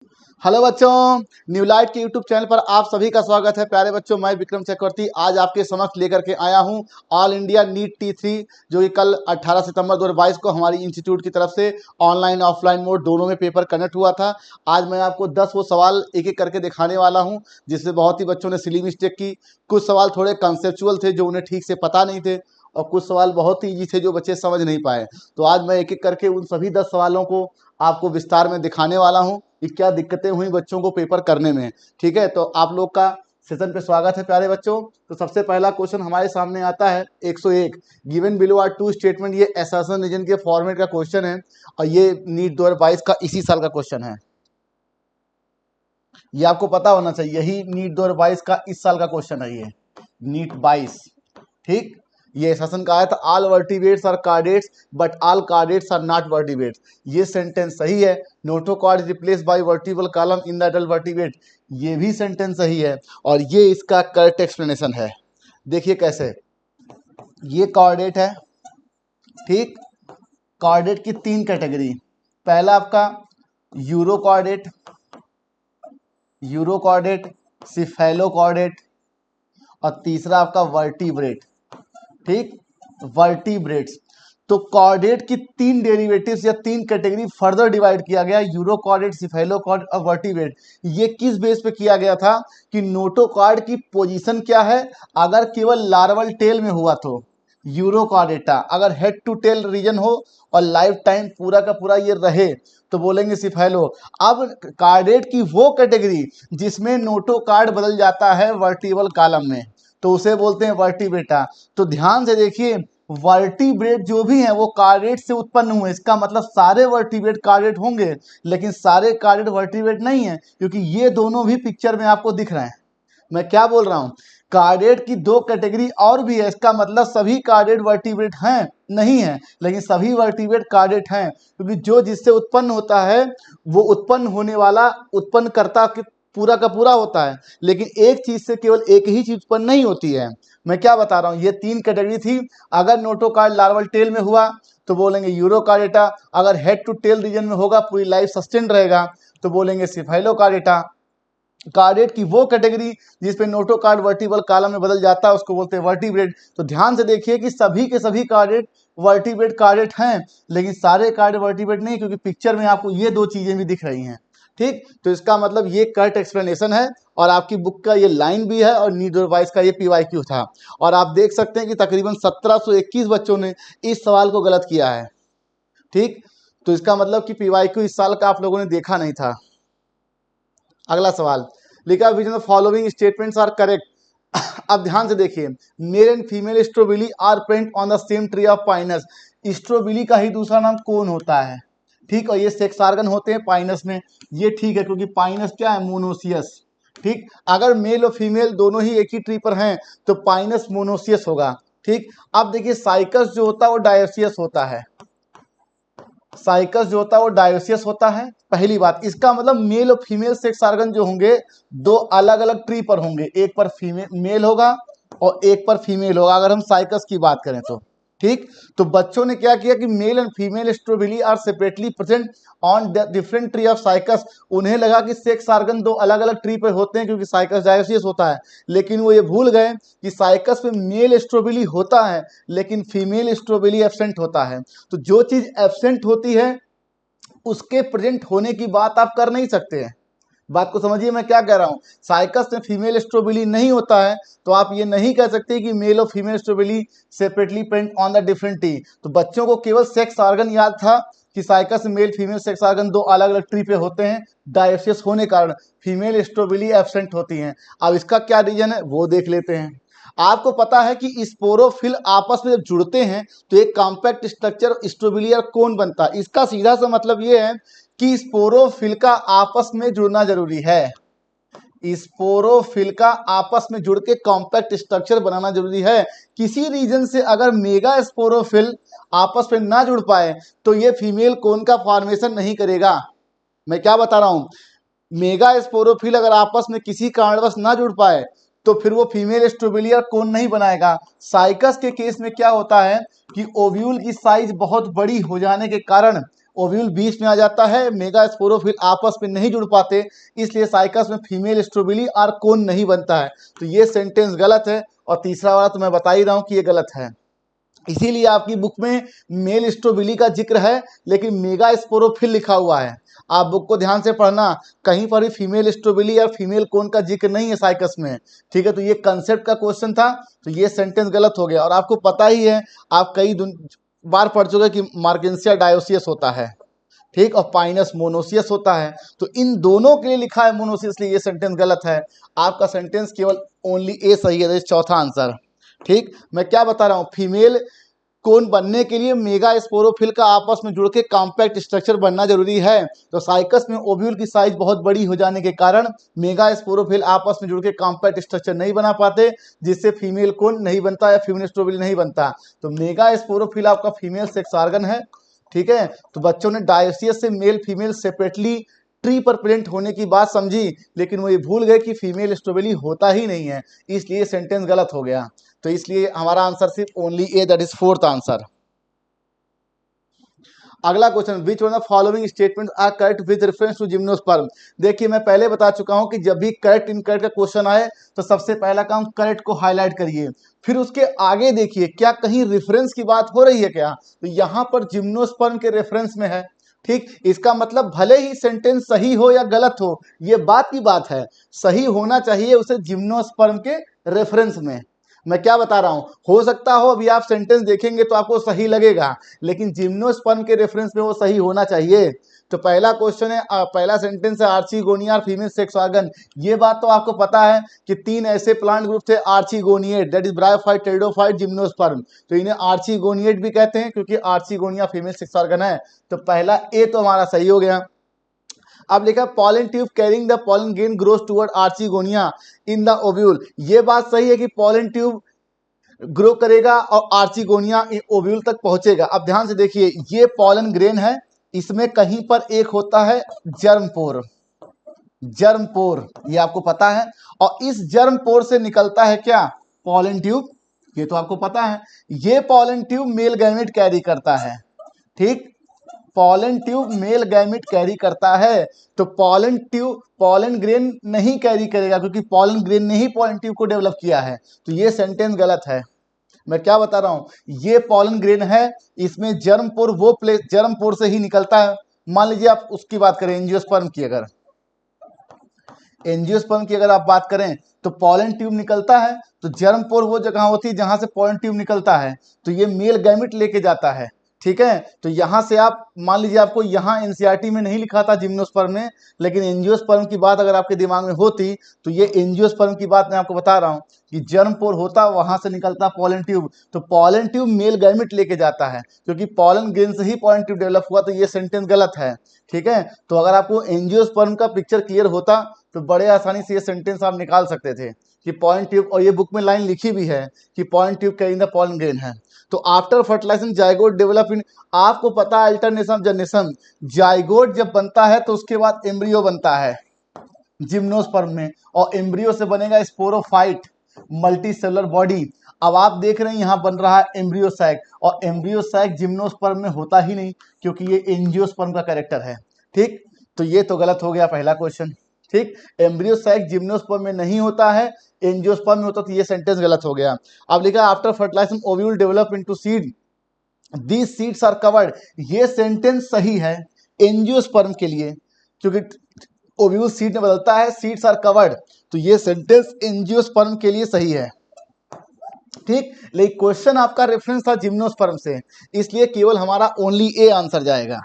Hello बच्चों, new light के YouTube channel पर आप सभी का स्वागत है। प्यारे बच्चों, मैं विक्रम चक्रवर्ती आज आपके समक्ष लेकर के आया हूं ऑल इंडिया नीट T3 जो कि कल 18 सितंबर 2022 को हमारी इंस्टीट्यूट की तरफ से ऑनलाइन ऑफलाइन मोड दोनों में पेपर कनेक्ट हुआ था। आज मैं आपको 10 वो सवाल एक एक करके दिखाने वाला हूं, जिससे बहुत ही बच्चों ने सिली मिस्टेक की। कुछ सवाल थोड़े कंसेप्चुअल थे जो उन्हें ठीक से पता नहीं थे, और कुछ सवाल बहुत ही ईजी थे जो बच्चे समझ नहीं पाए। तो आज मैं एक एक करके उन सभी 10 सवालों को आपको विस्तार में दिखाने वाला हूं कि क्या दिक्कतें हुई बच्चों को पेपर करने में। ठीक है, तो आप लोग का सेशन पे स्वागत है प्यारे बच्चों। तो सबसे पहला क्वेश्चन हमारे सामने आता है 101। Given below are two statement. ये असर्शन रीजन के फॉर्मेट का क्वेश्चन है और ये नीट 2022 का इसी साल का क्वेश्चन है। ये आपको पता होना चाहिए, यही नीट 2022 का इस साल का क्वेश्चन है, ये नीट 22। ठीक, ये शासन का आया था all vertebrates are chordates but all chordates are not vertebrates. ये सेंटेंस सही है। Notochord replace by vertebral column in the adult vertebrate, ये भी सेंटेंस सही है और ये इसका करेक्ट एक्सप्लेनेशन है। देखिए कैसे, ये कॉर्डेट है। ठीक, कॉर्डेट की 3 कैटेगरी। पहला आपका यूरो कॉर्डेट, सिफेलो कॉर्डेट, और तीसरा आपका वर्टिब्रेट। ठीक, वर्टिब्रेट्स। तो कॉर्डेट की 3 डेरिवेटिव्स या 3 कैटेगरी फर्दर डिवाइड किया गया, यूरो कॉर्डेट, सिफेलो कॉर्डेट और वर्टिब्रेट। ये किस बेस पे किया गया था कि नोटोकॉर्ड की पोजीशन क्या है अगर केवल लार्वल टेल में हुआ तो यूरो कॉर्डेटा, अगर हेड टू टेल रीजन हो और लाइफ टाइम पूरा का पूरा ये रहे तो बोलेंगे सिफेलो। अब कार्डेट की वो कैटेगरी जिसमें नोटोकॉर्ड बदल जाता है वर्टिब्रल कॉलम में, तो उसे बोलते हैं वर्टिब्रेटा। तो ध्यान से देखिए, वर्टिब्रेट जो भी है वो कार्डेट से उत्पन्न हुए। इसका मतलब सारे वर्टिब्रेट कार्डेट होंगे, लेकिन सारे कार्डेट वर्टिब्रेट नहीं है, क्योंकि ये दोनों भी पिक्चर में आपको दिख रहे हैं। मैं क्या बोल रहा हूं, कार्डेट की 2 कैटेगरी और भी है। इसका मतलब सभी कार्डेट वर्टिब्रेट हैं नहीं है, लेकिन सभी वर्टिब्रेट कार्डेट हैं, क्योंकि जो जिससे उत्पन्न होता है वो उत्पन्न होने वाला उत्पन्नकर्ता के पूरा का पूरा होता है, लेकिन एक चीज से केवल एक ही चीज उत्पन्न नहीं होती है। मैं क्या बता रहा हूं, ये 3 कैटेगरी थी। अगर नोटोकॉर्ड लार्वल टेल में हुआ तो बोलेंगे यूरोकार्डेटा, अगर हेड टू टेल रीजन में होगा पूरी लाइफ सस्टेन रहेगा तो बोलेंगे सिफेलोकार्डेटा। कार्डेट की वो कैटेगरी जिसपे नोटोकॉर्ड वर्टिब्रल कॉलम में बदल जाता है उसको बोलते हैं वर्टिब्रेट। तो ध्यान से देखिए कि सभी के सभी कार्डेट वर्टिब्रेट कार्डेट हैं, लेकिन सारे कार्डेट वर्टिब्रेट नहीं, क्योंकि पिक्चर में आपको ये 2 चीजें भी दिख रही हैं। ठीक, तो इसका मतलब ये करेक्ट एक्सप्लेनेशन है, और आपकी बुक का ये लाइन भी है और नीट 2022 का ये PYQ था। और आप देख सकते हैं कि तकरीबन 1721 बच्चों ने इस सवाल को गलत किया है। ठीक, तो इसका मतलब कि PYQ इस साल का आप लोगों ने देखा नहीं था। अगला सवाल लिखा, which of the following statements are correct. अब ध्यान से देखिए, male and female strobili are present on the same tree of pinus. Strobili का ही दूसरा नाम कौन होता है? ठीक, और ये सेक्स ऑर्गन होते हैं पाइनस में। ये ठीक है, क्योंकि पाइनस क्या है, मोनोसियस। ठीक, अगर मेल और फीमेल दोनों ही एक ही ट्री पर हैं तो पाइनस मोनोसियस होगा। ठीक, अब देखिए साइकस जो होता है वो डायोसियस होता है। साइकस जो होता है वो डायोसियस होता है, पहली बात। इसका मतलब मेल और फीमेल सेक्स ऑर्गन जो होंगे 2 अलग अलग ट्री पर होंगे, एक पर फीमेल मेल होगा और एक पर फीमेल होगा, अगर हम साइकस की बात करें तो। ठीक, तो बच्चों ने क्या किया कि male and female strobili are separately present on different tree of cycas. उन्हें लगा कि सेक्स ऑर्गन 2 अलग अलग ट्री पर होते हैं क्योंकि साइकस डायोसियस होता है, लेकिन वो ये भूल गए कि साइकस में मेल स्ट्रोबिली होता है लेकिन फीमेल स्ट्रोबिली एब्सेंट होता है। तो जो चीज एब्सेंट होती है उसके प्रेजेंट होने की बात आप कर नहीं सकते हैं। बात को समझिए मैं क्या कह रहा हूं, साइकस में फीमेल स्ट्रोबिली नहीं होता है तो आप ये नहीं कह सकते कि मेल और female strobili separately present on the different tree. तो बच्चों को केवल सेक्स ऑर्गन याद था कि साइकस में मेल फीमेल सेक्स ऑर्गन 2 अलग अलग ट्री पे होते हैं, डायोसियस होने के कारण फीमेल स्ट्रोबिली एब्सेंट होती हैं। अब इसका क्या रीजन है वो देख लेते हैं। आपको पता है कि स्पोरोफिल आपस में जब जुड़ते हैं तो एक कॉम्पैक्ट स्ट्रक्चर स्ट्रोबिलियर कोन बनता है। इसका सीधा सा मतलब ये है कि स्पोरोफिल का आपस में जुड़ना जरूरी है। स्पोरोफिल का आपस में जुड़ के कॉम्पैक्ट स्ट्रक्चर बनाना जरूरी है। किसी रीजन से अगर मेगा स्पोरोफिल आपस में ना जुड़ पाए तो ये फीमेल कोन का फॉर्मेशन नहीं करेगा। मैं क्या बता रहा हूं, मेगा स्पोरोफिल अगर आपस में किसी कारणवश ना जुड़ पाए तो फिर वो फीमेल स्ट्रोबिलियर कोन नहीं बनाएगा। साइकस के केस में क्या होता है कि ओव्यूल की साइज बहुत बड़ी हो जाने के कारण ओव्यूल बीच में आ जाता है, मेगा स्पोरोफिल आपस में नहीं जुड़ पाते, इसलिए साइकस में फीमेल स्ट्रोबिली और कोन नहीं बनता है। तो ये सेंटेंस गलत है, और तीसरा वाला तो मैं बता ही रहा हूं कि ये गलत है। इसीलिए आपकी बुक में मेल स्ट्रोबिली का जिक्र है लेकिन मेगा स्पोरोफिल लिखा हुआ है। आप बुक को ध्यान से पढ़ना, कहीं पर भी फीमेल स्ट्रोबिली या फीमेल कोन का जिक्र नहीं है साइकस में, ठीक है। तो ये कंसेप्ट का क्वेश्चन था, तो ये सेंटेंस गलत हो गया। और आपको पता ही है, आप कई बार पढ़ चुके कि मार्केंसिया डायोसियस होता है, ठीक, और पाइनस मोनोसियस होता है। तो इन दोनों के लिए लिखा है मोनोसियस, इसलिए ये सेंटेंस गलत है। आपका सेंटेंस केवल ओनली ए सही है, चौथा आंसर, ठीक। मैं क्या बता रहा हूँ, फीमेल कोन बनने के लिए मेगा स्पोरोफिल का आपस में जुड़ के कॉम्पैक्ट स्ट्रक्चर बनना जरूरी है। तो साइकस में ओव्यूल की साइज बहुत बड़ी हो जाने के कारण मेगा स्पोरोफिल आपस में जुड़ के कॉम्पैक्ट स्ट्रक्चर नहीं बना पाते, जिससे फीमेल कोन नहीं बनता या फीमेल स्ट्रोबिल नहीं बनता। तो मेगा स्पोरोफिल आपका फीमेल सेक्स ऑर्गन है, ठीक है। तो बच्चों ने डायोसियस से मेल फीमेल सेपरेटली ट्री पर प्रेजेंट होने की बात समझी, लेकिन वो ये भूल गए कि फीमेल स्ट्रोबेली होता ही नहीं है, इसलिए सेंटेंस गलत हो गया। तो इसलिए हमारा आंसर सिर्फ only A, that is fourth answer. अगला question, which one of following statements are correct with reference to gymnosperm. देखिए मैं पहले बता चुका हूं कि जब भी करेक्ट इनकरेक्ट का क्वेश्चन आए तो सबसे पहला काम करेक्ट को हाईलाइट करिए, फिर उसके आगे देखिए क्या कहीं रेफरेंस की बात हो रही है क्या। तो यहां पर जिम्नोस्पर्म के रेफरेंस में है, ठीक। इसका मतलब भले ही सेंटेंस सही हो या गलत हो, ये बात की बात है, सही होना चाहिए उसे जिम्नोस्पर्म के रेफरेंस में। मैं क्या बता रहा हूं, हो सकता हो अभी आप सेंटेंस देखेंगे तो आपको सही लगेगा, लेकिन जिम्नोस्पर्म के रेफरेंस में वो सही होना चाहिए। तो पहला क्वेश्चन है, पहला सेंटेंस है आर्चिगोनिया और फीमेल सेक्स ऑर्गन। ये बात तो आपको पता है कि तीन ऐसे प्लांट ग्रुप थे archegoniate, that is bryophyte, pteridophyte, gymnosperm. तो इन्हें आर्चिगोनिएट भी कहते हैं क्योंकि आर्चिगोनिया फीमेल सेक्स ऑर्गन है। तो पहला ए तो हमारा सही हो गया। अब लिखा pollen tube carrying the pollen grain grows toward archegonia in the ovule. ये बात सही है कि पॉलन ट्यूब ग्रो करेगा और आर्चिगोनिया ओव्यूल तक पहुंचेगा। अब ध्यान से देखिए, ये पॉलन ग्रेन है, इसमें कहीं पर एक होता है जर्म पोर, जर्म पोर, ये आपको पता है। और इस जर्म पोर से निकलता है क्या, पॉलन ट्यूब, ये तो आपको पता है। ये pollen tube male gamete carry करता है, ठीक। Pollen tube male gamete carry करता है, तो पॉलन ट्यूब पॉलन ग्रेन नहीं कैरी करेगा क्योंकि पॉलन ग्रेन ने ही पॉलन ट्यूब को डेवलप किया है। तो ये सेंटेंस गलत है। मैं क्या बता रहा हूं, ये पॉलन ग्रेन है, इसमें जर्म पोर वो प्लेस, जर्म पोर से ही निकलता है। मान लीजिए आप उसकी बात करें एंजियोस्पर्म की, अगर एंजियोस्पर्म की अगर आप बात करें तो पॉलन ट्यूब निकलता है, तो जर्म पोर वो जगह होती है जहां से पॉलन ट्यूब निकलता है, तो ये मेल गैमेट लेके जाता है, ठीक है। तो यहां से आप मान लीजिए, आपको यहां एनसीईआरटी में नहीं लिखा था जिम्नोस्पर्म में, लेकिन एंजियोस्पर्म की बात अगर आपके दिमाग में होती तो ये एंजियोस्पर्म की बात मैं आपको बता रहा हूं कि जर्म पोर होता, वहां से निकलता पॉलन ट्यूब, तो पॉलन ट्यूब मेल गैमेट लेके जाता है क्योंकि पॉलन ग्रेन से ही पॉलन ट्यूब डेवलप हुआ। तो ये सेंटेंस गलत है, ठीक है। तो अगर आपको एंजियोस्पर्म का पिक्चर क्लियर होता तो बड़े आसानी से ये सेंटेंस आप निकाल सकते थे कि पॉलन ट्यूब, और ये बुक में लाइन लिखी भी है कि pollen tube carrying the pollen grain है। तो after fertilisation zygote develop in, आपको पता है अल्टरनेशन ऑफ जनरेशन, जाइगोट जब बनता है तो उसके बाद एम्ब्रियो बनता है जिम्नोस्पर्म में, और एम्ब्रियो से बनेगा स्पोरोफाइट मल्टी सेलुलर बॉडी। अब आप देख रहे हैं यहाँ बन रहा है एम्ब्रियो सैक, और एम्ब्रियो सैक जिम्नोस्पर्म में होता ही नहीं क्योंकि ये एंजियोस्पर्म का कैरेक्टर है, ठीक। तो ये तो गलत हो गया पहला क्वेश्चन, ठीक। एम्ब्रियो सैक जिम्नोस्पर्म में नहीं होता है, एंजियोस्पर्म में होता, तो ये सेंटेंस गलत हो गया। अब लिखा after fertilisation ovule develop into seed, these seeds are covered, ये सेंटेंस सही है एंजियोस्पर्म के लिए क्योंकि ओव्यूल सीड में बदलता है, सीड्स आर कवर्ड, तो ये सेंटेंस एंजियोस्पर्म के लिए सही है, ठीक। लेकिन क्वेश्चन आपका रेफरेंस था जिम्नोस्पर्म से, इसलिए केवल हमारा ओनली ए आंसर जाएगा।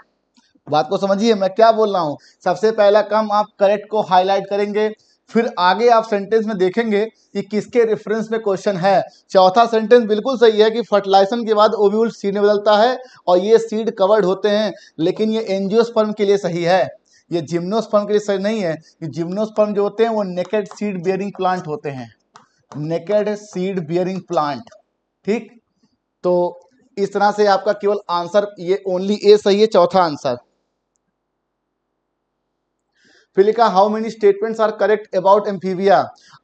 बात को समझिए मैं क्या बोल रहा हूं। सबसे पहला काम आप करेक्ट को हाईलाइट करेंगे, फिर आगे आप सेंटेंस में देखेंगे कि किसके रेफरेंस में क्वेश्चन है। चौथा सेंटेंस बिल्कुल सही है कि फर्टिलाइजेशन के बाद ओव्यूल सीड में बदलता है और ये सीड कवर्ड होते हैं, लेकिन ये एंजियोस्पर्म के लिए सही है, ये जिम्नोस्पर्म के लिए सही नहीं है। ये जिम्नोस्पर्म जो होते हैं वो नेकेड सीड बियरिंग प्लांट होते हैं, नेकेड सीड बियरिंग प्लांट, ठीक। तो इस तरह से आपका केवल आंसर ये ओनली ए सही है, चौथा आंसर। फिर लिखा how many statements are correct about amphibia.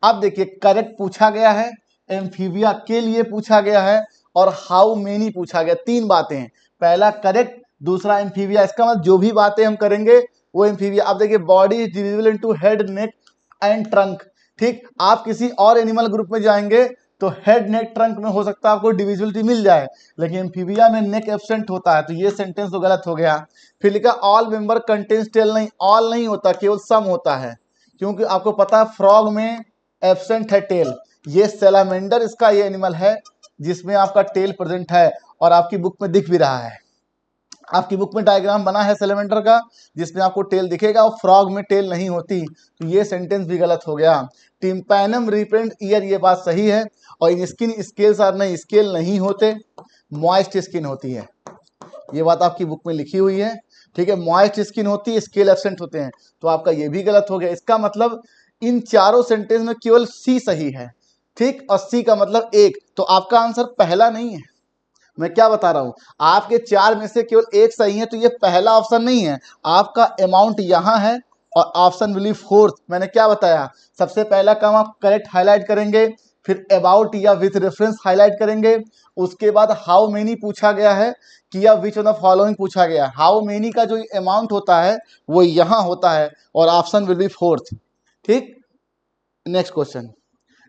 अब देखिए करेक्ट पूछा गया है, एम्फीबिया के लिए पूछा गया है, और हाउ मेनी पूछा गया, तीन बातें हैं। पहला करेक्ट दूसरा एम्फीबिया, इसका मतलब जो भी बातें हम करेंगे वो एम्फीबिया। अब देखिए body is divisible into head, neck and trunk. ठीक, आप किसी और एनिमल ग्रुप में जाएंगे तो हेड, नेक, ट्रंक में हो सकता है आपको डिविजिबिलिटी मिल जाए, लेकिन एम्फीबिया में नेक एब्सेंट होता है, तो ये सेंटेंस तो गलत हो गया। फिर लिखा ऑल मेंबर कंटेन्स टेल, नहीं, ऑल नहीं होता, केवल सम होता है, क्योंकि आपको पता है फ्रॉग में एब्सेंट है टेल। ये सैलामेंडर इसका ये एनिमल है जिसमें आपका टेल प्रेजेंट है और आपकी बुक में दिख भी रहा है। आपकी बुक में डायग्राम बना है सैलामेंडर का जिसमें आपको टेल दिखेगा और फ्रॉग में टेल नहीं होती, तो ये सेंटेंस भी गलत हो गया। टिम्पैनम रिप्रेजेंट ईयर, ये बात सही है, और इन स्किन स्केल्स आर, नहीं, स्केल नहीं होते, मॉइस्ट स्किन होती है, ये बात आपकी बुक में लिखी हुई है। ठीक है, मॉइस्ट स्किन होती है, स्केल एब्सेंट होते हैं, तो आपका ये भी गलत हो गया। इसका मतलब इन चारों सेंटेंस में केवल सी सही है। ठीक, और सी का मतलब एक, तो आपका आंसर पहला नहीं है। मैं क्या बता रहा हूं, आपके चार में से केवल एक सही है, तो ये पहला ऑप्शन नहीं है, आपका अमाउंट यहां है और ऑप्शन विल बी फोर्थ। मैंने क्या बताया, सबसे पहला काम आप करेक्ट हाईलाइट करेंगे, फिर अबाउट या विथ रेफरेंस हाईलाइट करेंगे, उसके बाद हाउ मेनी पूछा गया है कि या विच ऑफ द फॉलोइंग पूछा गया है। हाउ मेनी का जो अमाउंट होता है वो यहां होता है और ऑप्शन विल बी फोर्थ। ठीक, नेक्स्ट क्वेश्चन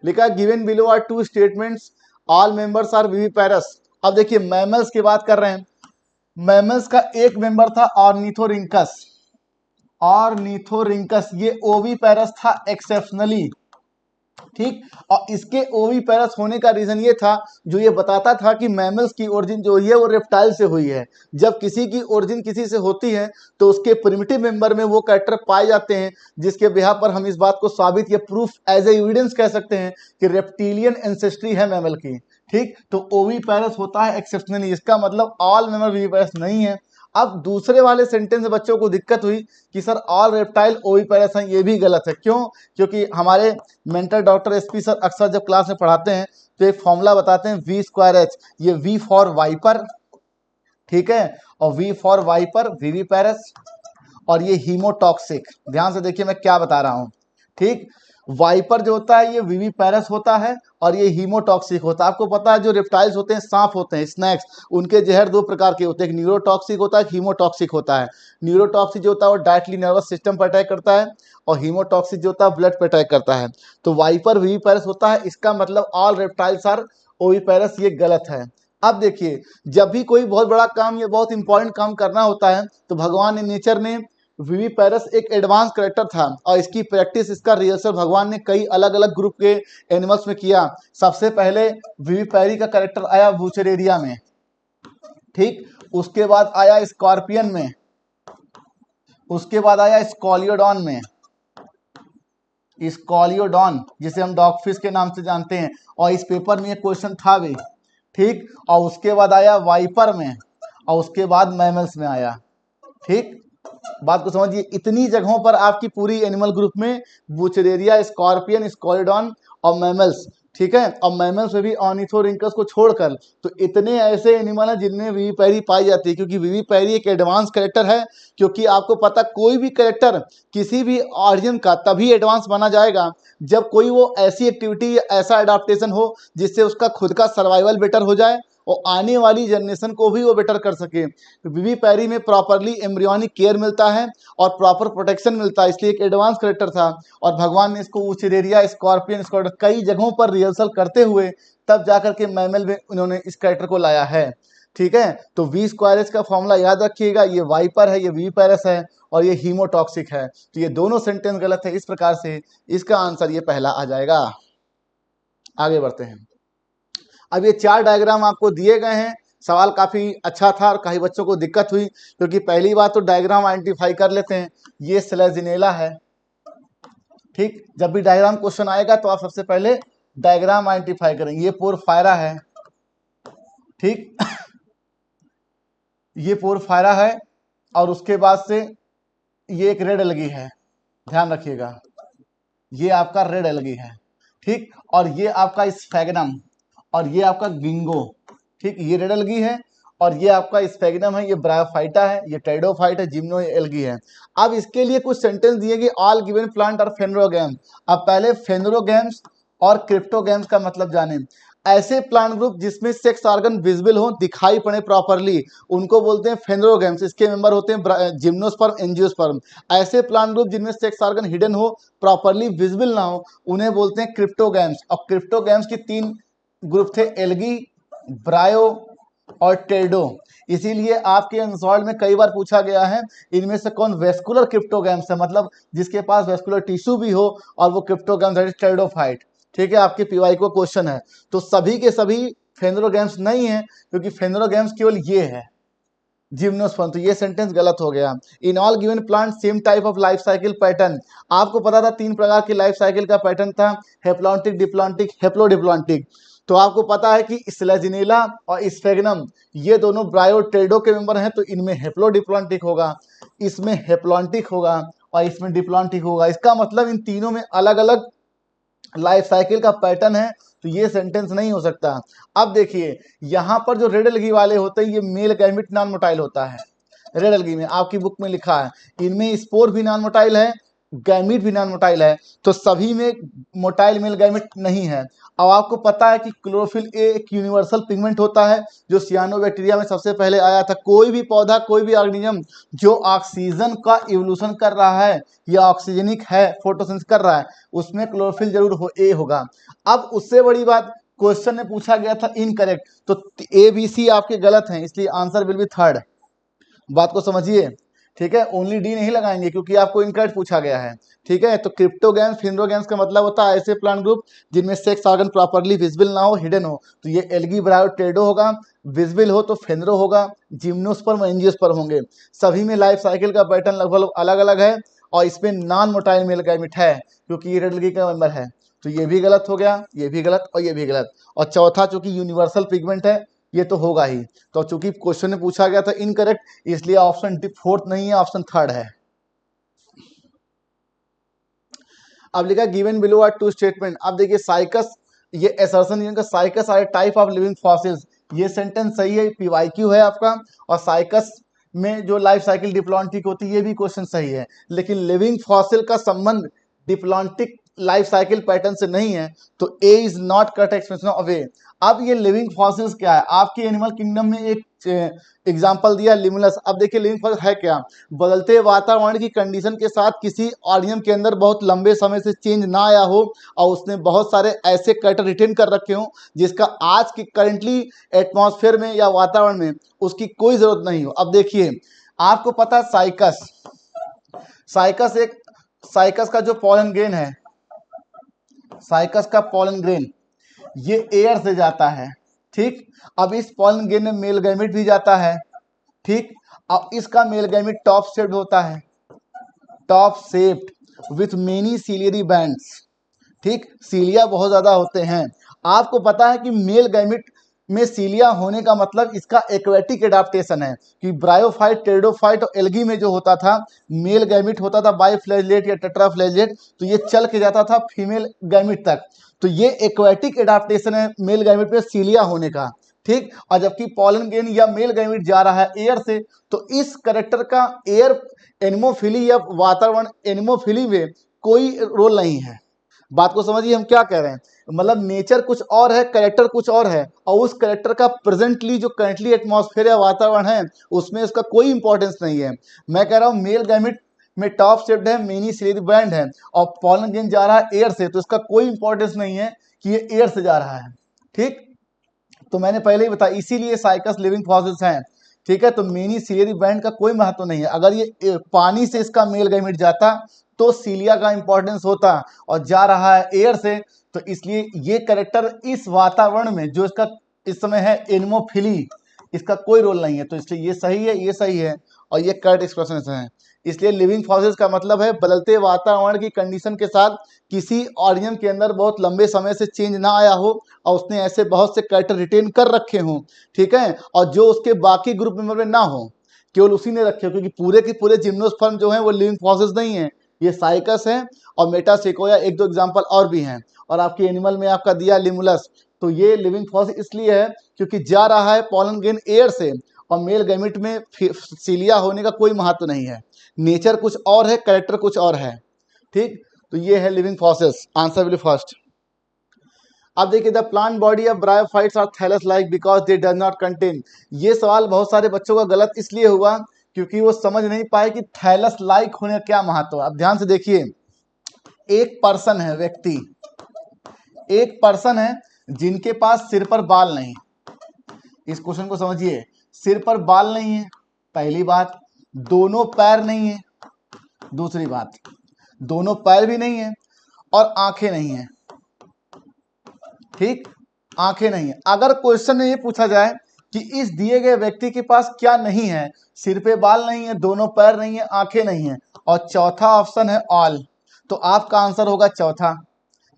लिखा given below are two statements, all members are viviparous. अब देखिए मैमल्स की बात कर रहे हैं, मैमल्स का एक मेंबर था ऑर्निथोरिंकस, ऑर्निथोरिंकस ये ओविपेरस था एक्सेप्शनली। ठीक, और इसके ओविपेरस होने का रीजन ये था, जो ये बताता था कि मैमल्स की ओरिजिन जो है वो रेप्टाइल से हुई है। जब किसी की ओरिजिन किसी से होती है तो उसके प्रिमिटिव मेंबर में वो कैरेक्टर पाए जाते हैं, जिसके बिहाफ पर हम इस बात को साबित या प्रूफ एज ए एविडेंस कह सकते हैं कि रेप्टिलियन एंसेस्ट्री है मैमल की। ठीक, तो ओविपेरस होता है एक्सेप्शनली, इसका मतलब ऑल मैमल विविपेरस नहीं है। अब दूसरे वाले सेंटेंस में बच्चों को दिक्कत हुई कि सर ऑल रेप्टाइल ओविपेरस हैं, ये भी गलत है। क्यों? क्योंकि हमारे मेंटर डॉक्टर एसपी सर अक्सर जब क्लास में पढ़ाते हैं तो एक फॉर्मूला बताते हैं V²H, ये V फॉर वाइपर, ठीक है, और V फॉर वाइपर विविपेरस, और ये हीमोटॉक्सिक। ध्यान से देखिए मैं क्या बता रहा हूं। ठीक, वाइपर जो होता है ये विविपेरस होता है और ये हीमोटॉक्सिक होता है। आपको पता है जो रेप्टाइल्स होते हैं, सांप होते हैं, स्नैक्स, उनके जहर दो प्रकार के होते हैं, एक न्यूरोटॉक्सिक होता है, हीमोटॉक्सिक होता है। न्यूरोटॉक्सिक जो होता है वो डायरेक्टली नर्वस सिस्टम पर अटैक करता है और हीमोटॉक्सिक जो होता है ब्लड पर अटैक करता है। तो वाइपर विविपेरस होता है, इसका मतलब ऑल रेप्टाइल्स आर ओविपेरस, ये गलत है। अब देखिए जब भी कोई बहुत बड़ा काम या बहुत इंपॉर्टेंट काम करना होता है तो भगवान ने, नेचर ने, विविपेरस एक एडवांस करेक्टर था और इसकी प्रैक्टिस, इसका रिहर्सल भगवान ने कई अलग अलग ग्रुप के एनिमल्स में किया। सबसे पहले विविपेरी का करेक्टर आया वूचरेरिया में, ठीक, उसके बाद आया स्कॉर्पियन में, उसके बाद आया स्कॉलियोडॉन में, स्कॉलियोडॉन जिसे हम डॉगफिश के नाम से जानते हैं, और इस पेपर में एक क्वेश्चन था भी। ठीक, और उसके बाद आया वाइपर में, और उसके बाद मैमल्स में आया। ठीक, बात को समझिए, इतनी जगहों पर आपकी पूरी एनिमल ग्रुप में बुचरेरिया, स्कॉर्पियन, स्कॉलिडॉन और मैमल्स, ठीक है, और मैमल्स में भी ऑर्निथोरिंकस को छोड़कर तो इतने ऐसे एनिमल हैं जिनमें विविपेरी पाई जाती है, क्योंकि विविपेरी एक एडवांस कैरेक्टर है। क्योंकि आपको पता, कोई भी कैरेक्टर किसी भी ऑर्जन का तभी एडवांस माना जाएगा जब कोई वो ऐसी एक्टिविटी, ऐसा एडाप्टेशन हो जिससे उसका खुद का सर्वाइवल बेटर हो जाए और आने वाली जनरेशन को भी वो बेटर कर सके। विविपेरी में प्रॉपरली एम्ब्रियोनिक केयर मिलता है और प्रॉपर प्रोटेक्शन मिलता है, इसलिए एक एडवांस करेक्टर था। और भगवान ने इसको उचरेरिया, स्कॉर्पियन, स्कॉर्पियन कई जगहों पर रिहर्सल करते हुए तब जाकर के मैमल में उन्होंने इस करेक्टर को लाया है। ठीक है, तो V²H का फॉर्मूला याद रखिएगा, ये वाइपर है, ये विविपेरस है और ये हीमोटॉक्सिक है। तो ये दोनों सेंटेंस गलत है, इस प्रकार से इसका आंसर ये पहला आ जाएगा। आगे बढ़ते हैं। अब ये चार डायग्राम आपको दिए गए हैं। सवाल काफ़ी अच्छा था और कई बच्चों को दिक्कत हुई, क्योंकि पहली बात तो डायग्राम आइडेंटिफाई कर लेते हैं। ये स्लेजिनेला है। ठीक, जब भी डायग्राम क्वेश्चन आएगा तो आप सबसे पहले डायग्राम आइडेंटिफाई करेंगे। ये पोरफायरा है, ठीक, ये पोरफायरा है, और उसके बाद से ये एक रेड एल्गी है, ध्यान रखिएगा, ये आपका रेड एल्गी है। ठीक, और ये आपका स्फैगनम, और ये आपका गिंगो। ठीक, ये रेड एल्गी है और ये आपका स्फैगनम है, ये ब्रायोफाइटा है, ये टेरिडोफाइट है, जिम्नो एल्गी है। अब इसके लिए कुछ सेंटेंस दिए कि ऑल गिवन प्लांट आर फेनरोगैम। अब पहले फेनरोगैम्स और क्रिप्टोगैम्स का मतलब जाने। ऐसे प्लांट ग्रुप जिसमें सेक्स ऑर्गन विजिबल हो, दिखाई पड़े प्रॉपरली, उनको बोलते हैं फेनोरोगैम्स। इसके मेंबर होते हैं जिम्नोस्पर्म, एंजियोस्पर्म। ऐसे प्लांट ग्रुप जिनमें सेक्स ऑर्गन हिडन हो, प्रॉपरली विजिबल ना हो, उन्हें बोलते हैं क्रिप्टोगैम्स। और क्रिप्टोगैम्स की 3 ग्रुप थे, एल्गी, ब्रायो और टेडो। इसीलिए आपके अनसॉल्व में कई बार पूछा गया है इनमें से कौन वेस्कुलर क्रिप्टोगैम्स है, मतलब जिसके पास वेस्कुलर टिश्यू भी हो और वो क्रिप्टोगैम्स है, टेरिडोफाइट। ठीक है, आपके पीवाई को क्वेश्चन है। तो सभी के सभी फेनोरोगैम्स नहीं है, क्योंकि फेनोरोगैम्स केवल ये है, जिम्नोस्पर्म। तो ये सेंटेंस गलत हो गया। In all given plant same type of life cycle pattern. आपको पता था 3 प्रकार की लाइफ साइकिल का पैटर्न था, हेप्लॉन्टिक, डिप्लॉन्टिक, हेप्लोडिप्लॉन्टिक। तो आपको पता है कि स्लेजिनेला और स्फेगनम ये दोनों ब्रायोटेडो के मेंबर हैं, तो इनमें हेप्लोडिप्लॉन्टिक होगा, इसमें हेप्लॉन्टिक होगा और इसमें डिप्लॉन्टिक होगा। इसका मतलब इन तीनों में अलग अलग लाइफ साइकिल का पैटर्न है, तो ये सेंटेंस नहीं हो सकता। अब देखिए यहां पर जो रेड एल्गी वाले होते हैं, ये मेल गैमिट नॉन मोटाइल होता है। रेड एल्गी में आपकी बुक में लिखा है, इनमें स्पोर भी नॉन मोटाइल है, गैमिट भी नॉन मोटाइल है, तो सभी में मोटाइल मेल गैमिट नहीं है। अब आपको पता है कि क्लोरोफिल ए एक यूनिवर्सल पिगमेंट होता है जो सियानोबैक्टीरिया में सबसे पहले आया था। कोई भी पौधा, कोई भी ऑर्गेनिज्म जो ऑक्सीजन का इवोल्यूशन कर रहा है या ऑक्सीजनिक है, फोटोसिंथेसिस कर रहा है, उसमें क्लोरोफिल जरूर ए होगा। अब उससे बड़ी बात, क्वेश्चन में पूछा गया था इनकरेक्ट, तो ए बी सी आपके गलत हैं, इसलिए आंसर विल बी थर्ड। बात को समझिए, ठीक है। ओनली डी नहीं लगाएंगे क्योंकि आपको इनकरेक्ट पूछा गया है, ठीक है। तो क्रिप्टोगैम्स, फिनोगैम्स का मतलब होता है ऐसे प्लांट ग्रुप जिनमें सेक्स ऑर्गन प्रॉपरली विजिबल ना हो, हिडन हो। तो ये एल्गी, ब्रायो, टेडो होगा। विजिबल हो तो फेनरो होगा, जिम्नोस्पर्म, एंजियोस्पर्म होंगे। सभी में लाइफ साइकिल का पैटर्न लगभग अलग अलग है और इसमें नॉन मोटाइल मेल गैमेट है क्योंकि ये रेड एल्गी का मेंबर है। तो ये भी गलत हो गया, ये भी गलत और ये भी गलत। और चौथा चूंकि यूनिवर्सल पिगमेंट है, ये तो होगा ही। तो चूंकि क्वेश्चन में पूछा गया था इनकरेक्ट, इसलिए ऑप्शन फोर्थ नहीं है, ऑप्शन थर्ड है। अब लिखा गिवन बिलो आर 2 स्टेटमेंट। अब देखिए साइकस, ये असर्शन का Cycas are type of living fossils, ये सेंटेंस सही है, पीवाईक्यू है आपका। और साइकस में जो लाइफ साइकिल डिप्लॉन्टिक होती है, ये भी क्वेश्चन सही है। लेकिन लिविंग फॉसिल का संबंध डिप्लॉन्टिक लाइफ साइकिल पैटर्न से नहीं है, तो A is not correct expression of A. अब ये लिविंग फॉसिल्स क्या है, आपके एनिमल किंगडम में एक एग्जांपल दिया लिमुलस। अब देखिए लिविंग फॉसिल है क्या, बदलते वातावरण की कंडीशन के साथ किसी ऑर्गेनिज्म के अंदर बहुत लंबे समय से चेंज ना आया हो और उसने बहुत सारे ऐसे कैरेक्टर रिटेन कर रखे हो जिसका आज की करंटली एटमॉस्फेयर में या वातावरण में उसकी कोई जरूरत नहीं हो। अब देखिए आपको पता है साइकस, साइकस का जो पॉलन ग्रेन है, साइकस का पॉलन ग्रेन ये एयर से जाता है, ठीक। अब इस पॉलन ग्रेन में मेल गैमेट भी जाता है, ठीक। अब इसका मेल गैमेट टॉप शेप्ड होता है, top shaped with many ciliary bands, ठीक। सीलिया बहुत ज्यादा होते हैं। आपको पता है कि मेल गैमेट में सीलिया होने का मतलब इसका एक्वेटिक एडाप्टेशन है कि ब्रायोफाइट, टेरिडोफाइट और एल्गी में जो होता था मेल गैमेट होता था बाइफ्लैजेलेट या टेट्राफ्लैजेलेट, तो ये चल के जाता था फीमेल गैमेट तक। तो ये एक्वेटिक एडाप्टेशन है मेल गैमेट में सीलिया होने का, ठीक। और जबकि पॉलन ग्रेन या मेल गैमेट जा रहा है एयर से, तो इस करेक्टर का एयर एनिमोफिली या वातावरण एनिमोफिली में कोई रोल नहीं है। बात को समझिए हम क्या कह रहे हैं, मतलब नेचर कुछ और है, करेक्टर कुछ और है, और उस करेक्टर का प्रेजेंटली जो करंटली एटमॉस्फेयर या वातावरण है उसमें उसका कोई इंपॉर्टेंस नहीं है। मैं कह रहा हूँ मेल गैमेट में टॉप शेप्ड है, मेनी सीलियरी बैंड है और पॉलन ग्रेन जा रहा है एयर से, तो इसका कोई इंपॉर्टेंस नहीं है कि ये एयर से जा रहा है, ठीक। तो मैंने पहले ही बताया इसीलिए साइकस लिविंग फॉसिल्स हैं, ठीक है। तो मेनी सीलियरी बैंड का कोई महत्व नहीं है। अगर ये पानी से इसका मेल गैमेट जाता तो सीलिया का इंपॉर्टेंस होता, और जा रहा है एयर से, तो इसलिए ये करेक्टर इस वातावरण में जो इसका इस समय है एनिमोफिली, इसका कोई रोल नहीं है। तो इसलिए ये सही है, ये सही है और ये करेक्ट एक्सप्रेशन है। इसलिए लिविंग फॉसिल्स का मतलब है बदलते वातावरण की कंडीशन के साथ किसी ऑर्गेनिज्म के अंदर बहुत लंबे समय से चेंज ना आया हो और उसने ऐसे बहुत से कैरेक्टर रिटेन कर रखे हों, ठीक है, और जो उसके बाकी ग्रुप मेंबर में ना हो, केवल उसी ने रखे हो। क्योंकि पूरे के पूरे जिम्नोस्पर्म जो हैं वो लिविंग फॉसिल्स नहीं है, ये साइकस है और मेटासेकोया, एक दो एग्जांपल और भी हैं। और आपके एनिमल में आपका दिया लिमुलस, तो ये लिविंग फॉसिल इसलिए है क्योंकि जा रहा है पॉलन ग्रेन एयर से और मेल गैमेट में सीलिया होने का कोई महत्व नहीं है। नेचर कुछ और है, कैरेक्टर कुछ और है, ठीक। तो ये है living fossils, answer will first. अब देखिए the plant body of bryophytes are thallus like because they does not contain. ये सवाल बहुत सारे बच्चों का गलत इसलिए हुआ क्योंकि वो समझ नहीं पाए कि थैलस लाइक होने का क्या महत्व है। अब ध्यान से देखिए, एक पर्सन है, व्यक्ति, एक पर्सन है जिनके पास सिर पर बाल नहीं। इस क्वेश्चन को समझिए, सिर पर बाल नहीं है, पहली बात। दोनों पैर नहीं है, दूसरी बात। दोनों पैर भी नहीं है और आंखें नहीं है। ठीक, आंखें नहीं है। अगर क्वेश्चन में ये पूछा जाए कि इस दिए गए व्यक्ति के पास क्या नहीं है, सिर पे बाल नहीं है, दोनों पैर नहीं है, आंखें नहीं है, और चौथा ऑप्शन है ऑल, तो आपका आंसर होगा चौथा।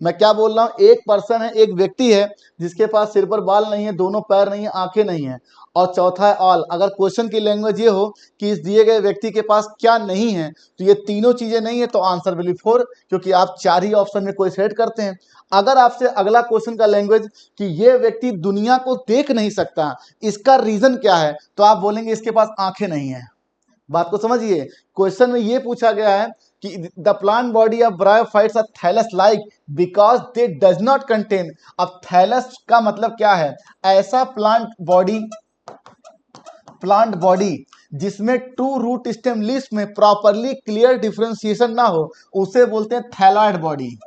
मैं क्या बोल रहा हूं, एक पर्सन है, एक व्यक्ति है जिसके पास सिर पर बाल नहीं है, दोनों पैर नहीं है, आंखें नहीं है, और चौथा है ऑल। अगर क्वेश्चन की लैंग्वेज ये हो कि इस दिए गए व्यक्ति के पास क्या नहीं है, तो ये तीनों चीजें नहीं है, तो आंसर विल बी 4, क्योंकि आप 4 ही ऑप्शन में कोई सेट करते हैं। अगर आपसे अगला क्वेश्चन का लैंग्वेज कि ये व्यक्ति दुनिया को देख नहीं सकता, इसका रीजन क्या है, तो आप बोलेंगे इसके पास आंखें नहीं है। बात को समझिए, क्वेश्चन में ये पूछा गया है कि the plant body of bryophytes are thallus like because they does not contain. अब थैलस का मतलब क्या है, ऐसा प्लांट बॉडी जिसमें 2 रूट स्टेम लीव्स में प्रॉपरली क्लियर डिफरेंशिएशन ना हो, उसे बोलते हैं थैलॉइड बॉडी।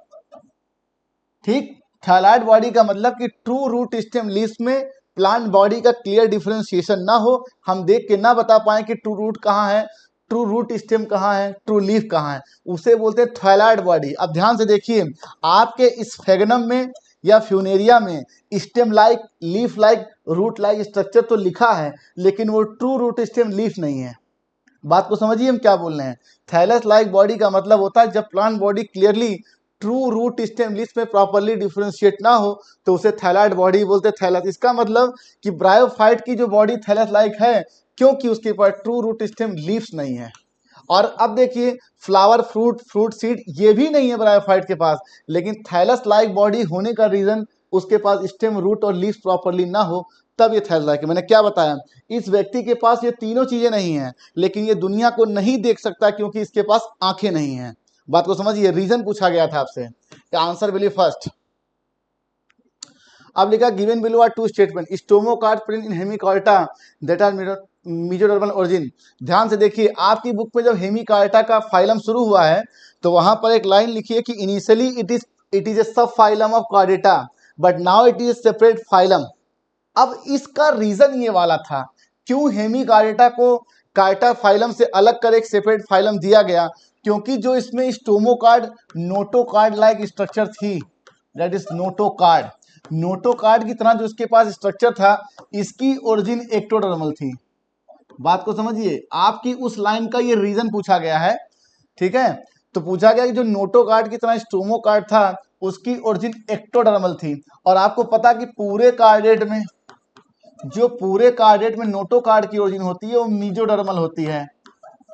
ठीक, थैलॉइड बॉडी का मतलब कि 2 रूट स्टेम लीव्स में प्लांट बॉडी का क्लियर डिफरेंशिएशन ना हो, हम देख के ना बता पाए कि ट्रू रूट कहाँ है, ट्रू रूट स्टेम कहाँ है, ट्रू लीफ कहाँ है, उसे बोलते हैं थैलॉइड बॉडी। अब ध्यान से देखिए, आपके स्फेगनम में या फ्यूनेरिया में stem like, leaf like, root like structure तो लिखा है, लेकिन वो ट्रू रूट स्टेम लीफ नहीं है। बात को समझिए हम क्या बोल रहे हैं। थैलस लाइक बॉडी का मतलब होता है जब plant body clearly true root stem leaf में प्रॉपरली डिफरेंशिएट ना हो, तो उसे थैलॉइड बॉडी बोलते हैं, थैलस। इसका मतलब कि ब्रायोफाइट की जो बॉडी थैलस लाइक है, क्योंकि उसके पास ट्रू रूट स्टेम लीव्स नहीं है। और अब देखिए, फ्लावर, फ्रूट सीड ये भी नहीं है ब्रायोफाइट के पास, लेकिन थैलस लाइक बॉडी होने का रीजन उसके पास स्टेम, रूट और लीव्स प्रॉपरली ना हो, तब ये थैलस लाइक है। मैंने क्या बताया, इस व्यक्ति के पास ये तीनों चीजें नहीं है, लेकिन ये दुनिया को नहीं देख सकता क्योंकि इसके पास आंखें नहीं है। बात को समझिए, रीजन पूछा गया था आपसे, आंसर विल बी फर्स्ट। अब लिखा given below are 2 statement, stomochord present in hemichordata that are mesodermal origin. ध्यान से देखिए, आपकी बुक में जब हेमिकार्टा का फाइलम शुरू हुआ है, तो वहां पर एक लाइन लिखी है कि initially it is a subphylum of chordata but now it is a separate phylum. अब इसका रीजन ये वाला था, क्यों हेमिकार्टा को कार्टा फाइलम से अलग कर एक सेपरेट फाइलम दिया गया, क्योंकि जो इसमें स्टोमोकार्ड नोटोकार्ड लाइक स्ट्रक्चर थी, दैट इज नोटोकार्ड की तरह जो इसके पास स्ट्रक्चर था, इसकी ओरिजिन एक्टोडर्मल थी। बात को समझिए, आपकी उस लाइन का ये रीजन पूछा गया है। ठीक है, तो पूछा गया कि जो नोटोकार्ड की तरह स्टोमोकार्ड था, उसकी ओरिजिन एक्टोडर्मल थी। और आपको पता कि पूरे कार्डेट में नोटोकार्ड की ओरिजिन होती है वो मीजोडर्मल होती है।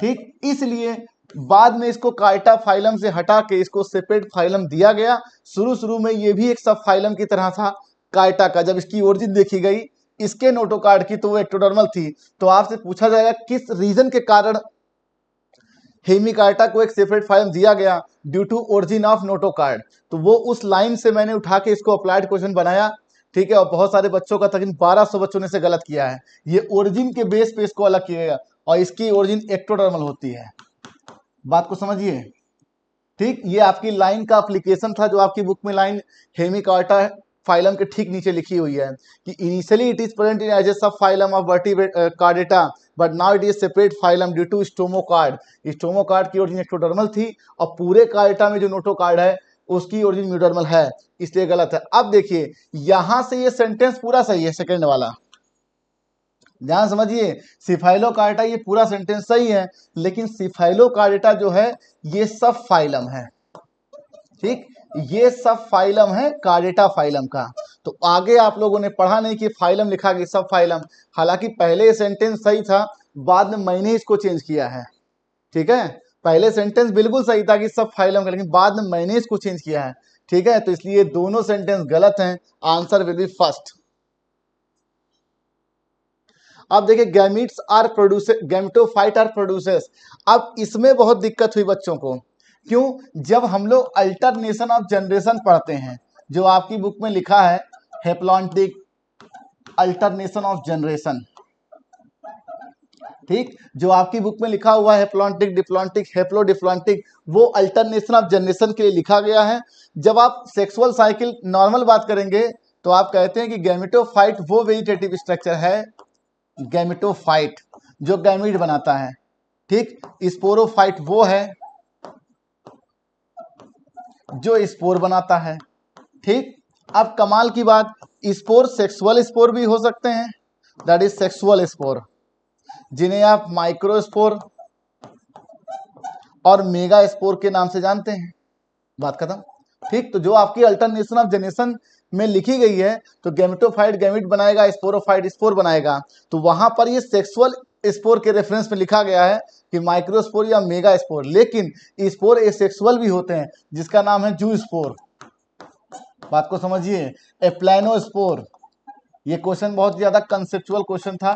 ठीक, इसलिए बाद में इसको कार्टा फाइलम से हटा के इसको सेपरेट फाइलम दिया गया। शुरू में ये भी एक सब फाइलम की तरह था कार्टा का। जब इसकी ओरिजिन देखी गई इसके नोटोकार्ड की, तो वो एक्टोडर्मल थी। तो आपसे पूछा जाएगा किस रीजन के कारण हेमिकार्टा को एक सेपरेट फाइलम दिया गया, due to origin of notochord. तो वो उस लाइन से मैंने उठा के इसको अप्लाइड क्वेश्चन बनाया। ठीक है, और बहुत सारे बच्चों का, तकरीबन 1200 बच्चों ने से गलत किया है। ये ओरिजिन के बेस पे इसको अलग किया गया, और इसकी ओरिजिन एक्टोडर्मल होती है। बात को समझिए। ठीक, ये आपकी लाइन का एप्लीकेशन था, जो आपकी बुक में लाइन हेमिकार्टा फाइलम के ठीक नीचे लिखी हुई है कि initially it is present in as a subphylum of vertebrate chordata but now it is separate phylum due to stomochord. Stomochord की ओरिजिन एक्टोडर्मल थी, और पूरे कार्डेटा में जो नोटोकार्ड है उसकी ओरिजिन म्यूडर्मल है, इसलिए गलत है। अब देखिए, यहां से ये सेंटेंस पूरा सही है, सेकंड वाला ध्यान समझिए। सिफाइलोकार्टा ये पूरा सेंटेंस सही है, लेकिन सिफाइलोकार्टा जो है ये सब फाइलम है। ठीक, ये सब फाइलम है कार्डेटा फाइलम का। तो आगे आप लोगों ने पढ़ा नहीं कि फाइलम लिखा गया सब फाइलम, हालांकि पहले सेंटेंस सही था, बाद में मैंने इसको चेंज किया है। ठीक है, पहले सेंटेंस बिल्कुल सही था कि सब फाइलम का, लेकिन बाद में मैंने इसको चेंज किया है। ठीक है, तो इसलिए दोनों सेंटेंस गलत हैं, आंसर विल बी फर्स्ट। अब देखिए, gametes are producer, gametophyte are producers. अब इसमें बहुत दिक्कत हुई बच्चों को, क्यों? जब हम लोग अल्टरनेशन ऑफ जनरेशन पढ़ते हैं, जो आपकी बुक में लिखा है हेप्लॉन्टिक, अल्टरनेशन ऑफ जनरेशन, ठीक, जो आपकी बुक में लिखा हुआ है हेप्लॉन्टिक, डिप्लॉन्टिक, हेप्लोडिप्लॉन्टिक, वो अल्टरनेशन ऑफ जनरेशन के लिए लिखा गया है। जब आप सेक्सुअल साइकिल नॉर्मल बात करेंगे तो आप कहते हैं कि गैमेटोफाइट वो वेजिटेटिव स्ट्रक्चर है, गैमेटोफाइट जो गैमीट बनाता है, ठीक, स्पोरोफाइट वो है जो स्पोर बनाता है, ठीक। अब कमाल की बात, स्पोर सेक्सुअल स्पोर भी हो सकते हैं, दैट इज सेक्सुअल स्पोर, जिन्हें आप माइक्रोस्पोर और मेगा स्पोर के नाम से जानते हैं। बात खत्म, ठीक। तो जो आपकी अल्टरनेशन ऑफ जनरेशन में लिखी गई है, तो गैमेटोफाइट गैमीट बनाएगा, स्पोरोफाइट स्पोर बनाएगा, तो वहां पर ये सेक्सुअल स्पोर के रेफरेंस में लिखा गया है कि माइक्रोस्पोर या मेगा स्पोर, लेकिन स्पोर एसेक्सुअल भी होते हैं जिसका नाम है जू स्पोर। बात को समझिए, एप्लानोस्पोर, ये क्वेश्चन बहुत ज्यादा कंसेप्चुअल क्वेश्चन था,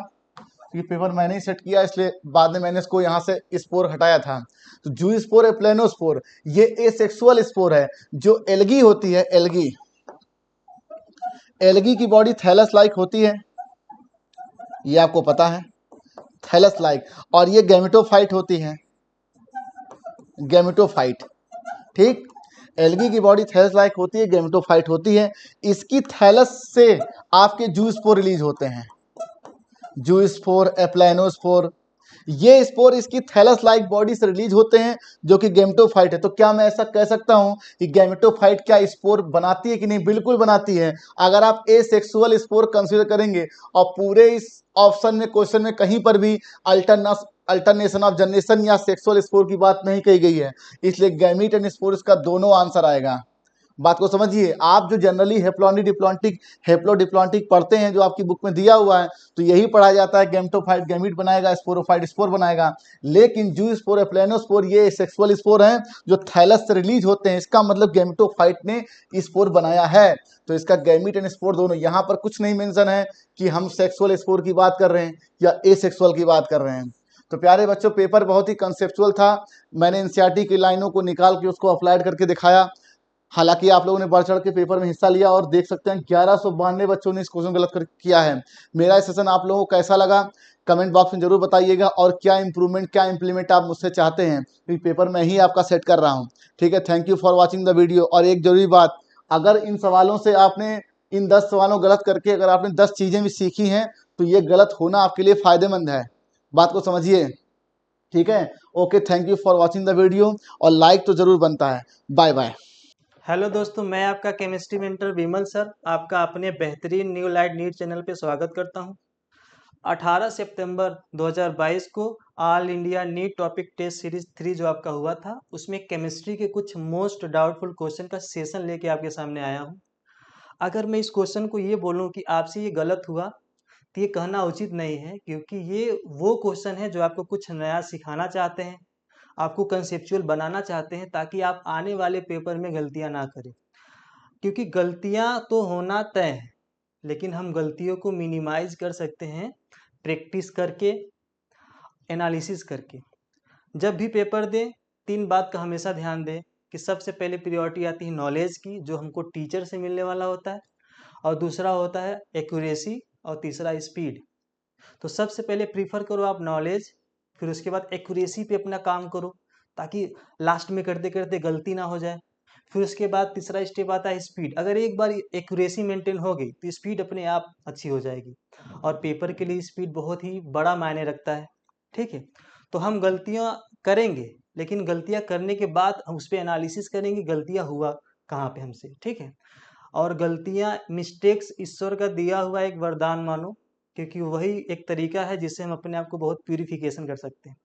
ये पेपर मैंने ही सेट किया इसलिए बाद में मैंने इसको यहाँ से स्पोर हटाया था। तो जू स्पोर, एप्लानोस्पोर, ये एसेक्सुअल स्पोर है जो एल्गी होती है, एल्गी, एल्गी की बॉडी थैलस लाइक होती है, ये आपको पता है, थैलस लाइक, और ये गैमेटोफाइट होती है, गैमेटोफाइट, ठीक। एल्गी की बॉडी थैलस लाइक होती है, गैमेटोफाइट होती है, इसकी थैलस से आपके जू स्पोर रिलीज होते हैं, जू स्पोर, एप्लानोस्पोर, ये स्पोर इसकी थैलस लाइक बॉडी से रिलीज होते हैं जो कि गैमेटोफाइट है। तो क्या मैं ऐसा कह सकता हूं कि गैमेटोफाइट क्या स्पोर बनाती है कि नहीं? बिल्कुल बनाती है। अगर आप एसेक्सुअल स्पोर कंसीडर करेंगे और पूरे इस ऑप्शन में, क्वेश्चन में कहीं पर भी अल्टरनेशन ऑफ जनरेशन या सेक्सुअल स्पोर की बात नहीं कही गई है, इसलिए गैमीट एंड स्पोर इसका दोनों आंसर आएगा। बात को समझिए, आप जो जनरली हेप्लॉन्टिक डिप्लॉन्टिक, हेप्लोडिप्लॉन्टिक पढ़ते हैं जो आपकी बुक में दिया हुआ है, तो यही पढ़ा जाता है, गैमेटोफाइट गैमीट बनाएगा, स्पोरोफाइट स्पोर बनाएगा। लेकिन जू स्पोर, एप्लानोस्पोर, ये सेक्सुअल स्पोर हैं जो थैलस से रिलीज होते हैं, इसका मतलब गैमेटोफाइट ने स्पोर बनाया है। तो इसका गैमीट एंड स्पोर दोनों, यहाँ पर कुछ नहीं मेंशन है कि हम सेक्सुअल स्पोर की बात कर रहे हैं या एसेक्सुअल की बात कर रहे हैं। तो प्यारे बच्चों, पेपर बहुत ही कंसेप्चुअल था, मैंने एनसीईआरटी की लाइनों को निकाल के उसको अप्लाइड करके दिखाया। हालांकि आप लोगों ने बढ़ चढ़ के पेपर में हिस्सा लिया और देख सकते हैं 1192 बच्चों ने इस क्वेश्चन गलत किया है। मेरा सेशन आप लोगों को कैसा लगा कमेंट बॉक्स में जरूर बताइएगा, और क्या इंप्रूवमेंट, क्या इंप्लीमेंट आप मुझसे चाहते हैं, क्योंकि पेपर मैं ही आपका सेट कर रहा हूं। ठीक है, thank you for watching the video. और एक जरूरी बात, अगर इन सवालों से आपने, इन 10 सवालों गलत करके अगर आपने 10 चीजें भी सीखी हैं, तो ये गलत होना आपके लिए फायदेमंद है। बात को समझिए, ठीक है। Okay, thank you for watching the video, और लाइक तो जरूर बनता है। Bye bye. हेलो दोस्तों, मैं आपका केमिस्ट्री मेंटर विमल सर आपका अपने बेहतरीन न्यू लाइट नीट चैनल पे स्वागत करता हूं। 18 सितंबर 2022 को all India NEET topic test series 3 जो आपका हुआ था, उसमें केमिस्ट्री के कुछ मोस्ट डाउटफुल क्वेश्चन का सेशन लेके आपके सामने आया हूं। अगर मैं इस क्वेश्चन को ये बोलूं कि आपसे ये गलत हुआ, तो ये कहना उचित नहीं है, क्योंकि ये वो क्वेश्चन है जो आपको कुछ नया सिखाना चाहते हैं, आपको कंसेप्चुअल बनाना चाहते हैं, ताकि आप आने वाले पेपर में गलतियां ना करें। क्योंकि गलतियां तो होना तय है, लेकिन हम गलतियों को मिनिमाइज कर सकते हैं प्रैक्टिस करके, एनालिसिस करके। जब भी पेपर दें, 3 बात का हमेशा ध्यान दें कि सबसे पहले प्रायोरिटी आती है नॉलेज की, जो हमको टीचर से मिलने वाला होता है, और दूसरा होता है एक्यूरेसी, और तीसरा स्पीड। तो सबसे पहले प्रीफर करो आप नॉलेज, फिर उसके बाद एक्यूरेसी पे अपना काम करो, ताकि लास्ट में करते करते गलती ना हो जाए। फिर उसके बाद तीसरा स्टेप आता है स्पीड। अगर एक बार एक्यूरेसी मेंटेन हो गई तो स्पीड अपने आप अच्छी हो जाएगी, और पेपर के लिए स्पीड बहुत ही बड़ा मायने रखता है। ठीक है, तो हम गलतियां करेंगे, लेकिन गलतियां करने के बाद हम उस पर एनालिसिस करेंगे गलतियां हुआ कहाँ पे हमसे। ठीक है, और गलतियां, मिस्टेक्स ईश्वर का दिया हुआ एक वरदान मानो, क्योंकि वही एक तरीका है जिससे हम अपने आप को बहुत प्यूरिफिकेशन कर सकते हैं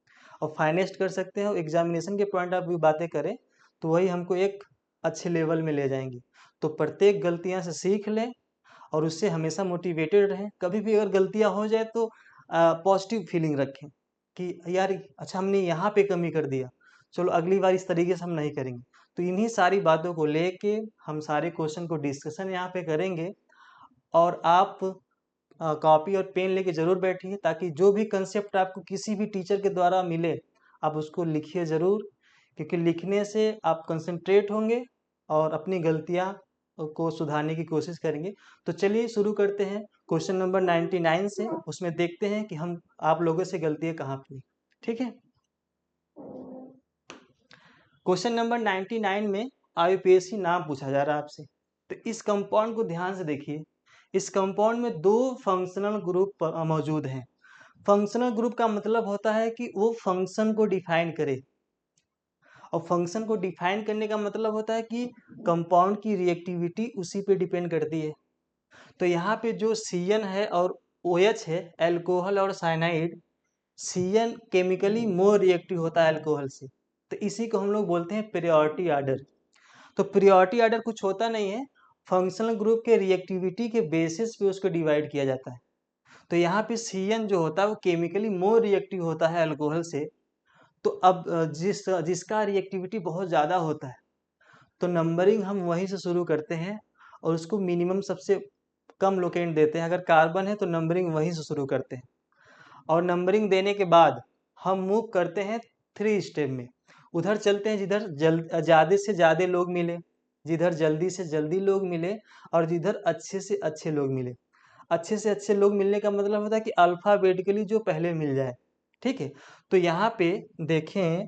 और फाइनेस्ट कर सकते हैं। और एग्जामिनेशन के पॉइंट ऑफ व्यू बातें करें तो वही हमको एक अच्छे लेवल में ले जाएंगी। तो प्रत्येक गलतियां से सीख लें और उससे हमेशा मोटिवेटेड रहें। कभी भी अगर गलतियां हो जाए तो पॉजिटिव फीलिंग रखें कि यार अच्छा हमने यहाँ पे कमी कर दिया, चलो अगली बार इस तरीके से हम नहीं करेंगे। तो इन्हीं सारी बातों को लेके हम सारे क्वेश्चन को डिस्कशन यहाँ पे करेंगे, और आप कॉपी और पेन लेके ज़रूर बैठिए, ताकि जो भी कंसेप्ट आपको किसी भी टीचर के द्वारा मिले आप उसको लिखिए ज़रूर, क्योंकि लिखने से आप कंसंट्रेट होंगे और अपनी गलतियाँ को सुधारने की कोशिश करेंगे। तो चलिए शुरू करते हैं क्वेश्चन नंबर 99 से। उसमें देखते हैं कि हम आप लोगों से गलतियाँ कहाँ पे, ठीक है। क्वेश्चन नंबर 99 में IUPAC नाम पूछा जा रहा है आपसे। तो इस कंपाउंड को ध्यान से देखिए। इस कंपाउंड में दो फंक्शनल ग्रुप मौजूद हैं। फंक्शनल ग्रुप का मतलब होता है कि वो फंक्शन को डिफाइन करे, और फंक्शन को डिफाइन करने का मतलब होता है कि कंपाउंड की रिएक्टिविटी उसी पे डिपेंड करती है। तो यहाँ पे जो CN है और OH है, अल्कोहल और cyanide, CN chemically more reactive होता है अल्कोहल से। तो इसी को हम लोग बोलते हैं प्रायोरिटी आर्डर। तो प्रायोरिटी आर्डर कुछ होता नहीं है, फंक्शनल ग्रुप के रिएक्टिविटी के बेसिस पे उसको डिवाइड किया जाता है। तो यहाँ पे CN जो होता है वो केमिकली मोर रिएक्टिव होता है अल्कोहल से। तो अब जिसका रिएक्टिविटी बहुत ज़्यादा होता है, तो नंबरिंग हम वहीं से शुरू करते हैं और उसको मिनिमम सबसे कम लोकेंट देते हैं। अगर कार्बन है तो नंबरिंग वहीं से शुरू करते हैं, और नंबरिंग देने के बाद हम मूव करते हैं 3 स्टेप में। उधर चलते हैं जिधर ज़्यादा से ज़्यादा लोग मिले, जिधर जल्दी से जल्दी लोग मिले, और जिधर अच्छे से अच्छे लोग मिले। अच्छे से अच्छे लोग मिलने का मतलब होता है कि अल्फ़ाबेटिकली जो पहले मिल जाए, ठीक है। तो यहाँ पे देखें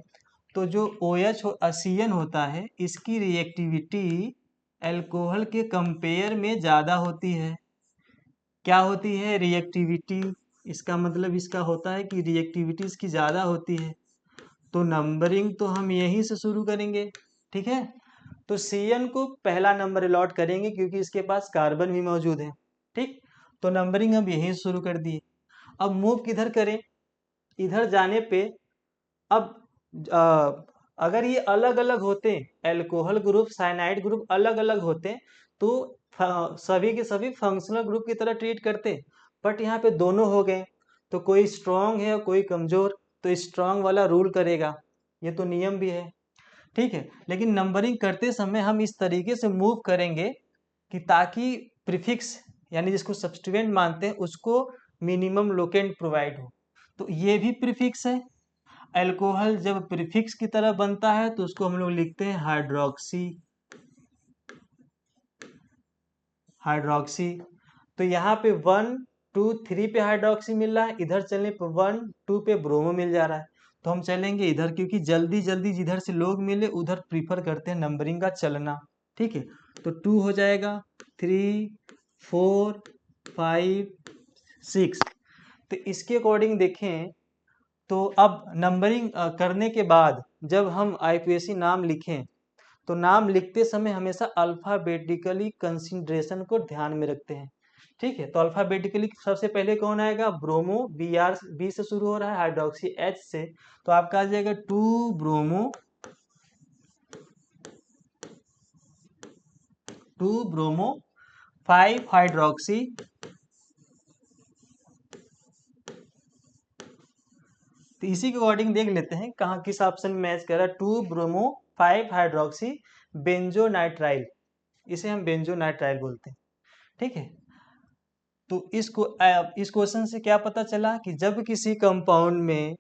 तो जो OH CN होता है, इसकी रिएक्टिविटी अल्कोहल के कंपेयर में ज़्यादा होती है। क्या होती है? रिएक्टिविटी। इसका मतलब इसका होता है कि रिएक्टिविटी इसकी ज़्यादा होती है। तो नंबरिंग तो हम यहीं से शुरू करेंगे, ठीक है। तो CN को पहला नंबर अलॉट करेंगे क्योंकि इसके पास कार्बन भी मौजूद है, ठीक। तो नंबरिंग हम यहीं से शुरू कर दिए। अब मूव किधर करें? इधर जाने पे अब अगर ये अलग अलग होते, अल्कोहल ग्रुप साइनाइड ग्रुप अलग अलग होते, तो सभी के सभी फंक्शनल ग्रुप की तरह ट्रीट करते। बट यहाँ पे दोनों हो गए, तो कोई स्ट्रांग है और कोई कमजोर, तो स्ट्रांग वाला रूल करेगा। ये तो नियम भी है, ठीक है। लेकिन नंबरिंग करते समय हम इस तरीके से मूव करेंगे कि ताकि प्रीफिक्स यानी जिसको सब्स्टिट्यूएंट मानते हैं उसको मिनिमम लोकेंट प्रोवाइड हो। तो ये भी प्रीफिक्स है। अल्कोहल जब प्रीफिक्स की तरह बनता है तो उसको हम लोग लिखते हैं हाइड्रोक्सी। हाइड्रोक्सी। तो यहाँ पे 1 2 3 पे हाइड्रोक्सी मिल रहा है, इधर चलने पे 1 2 पे ब्रोमो मिल जा रहा है। तो हम चलेंगे इधर, क्योंकि जल्दी जल्दी जिधर से लोग मिले उधर प्रीफर करते हैं नंबरिंग का चलना, ठीक है। तो 2 हो जाएगा, 3 4 5 6। तो इसके अकॉर्डिंग देखें तो अब नंबरिंग करने के बाद जब हम IUPAC नाम लिखें तो नाम लिखते समय हमेशा अल्फ़ाबेटिकली कंसिडरेशन को ध्यान में रखते हैं, ठीक है। तो अल्फ़ाबेटिकली सबसे पहले कौन आएगा? ब्रोमो। बी से शुरू हो रहा है, हाइड्रोक्सी H से, तो आपका आ जाएगा 2 ब्रोमो, 2 ब्रोमो 5 हाइड्रोक्सी। तो इसी के अकॉर्डिंग देख लेते हैं कहाँ किस ऑप्शन में मैच कर रहा है। 2 ब्रोमो 5 हाइड्रोक्सी बेंजोनाइट्राइल, इसे हम बेंजोनाइट्राइल बोलते हैं, ठीक है। तो इस क्वेश्चन से क्या पता चला कि जब किसी कंपाउंड में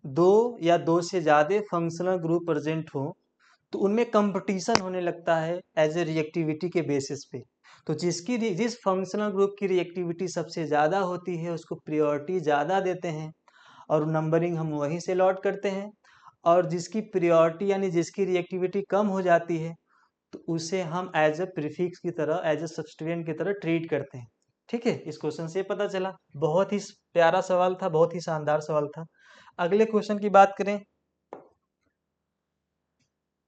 2 या 2 से ज़्यादा फंक्शनल ग्रुप प्रेजेंट हो तो उनमें कंपटीशन होने लगता है एज ए रिएक्टिविटी के बेसिस पे। तो जिस फंक्शनल ग्रुप की रिएक्टिविटी सबसे ज़्यादा होती है उसको प्रायोरिटी ज़्यादा देते हैं, और नंबरिंग हम वहीं से लॉट करते हैं। और जिसकी प्रायोरिटी यानी जिसकी रिएक्टिविटी कम हो जाती है तो उसे हम एज ए प्रीफिक्स की तरह, एज ए सब्स्टिट्यूएंट की तरह ट्रीट करते हैं, ठीक है। इस क्वेश्चन से पता चला। बहुत ही प्यारा सवाल था, बहुत ही शानदार सवाल था। अगले क्वेश्चन की बात करें,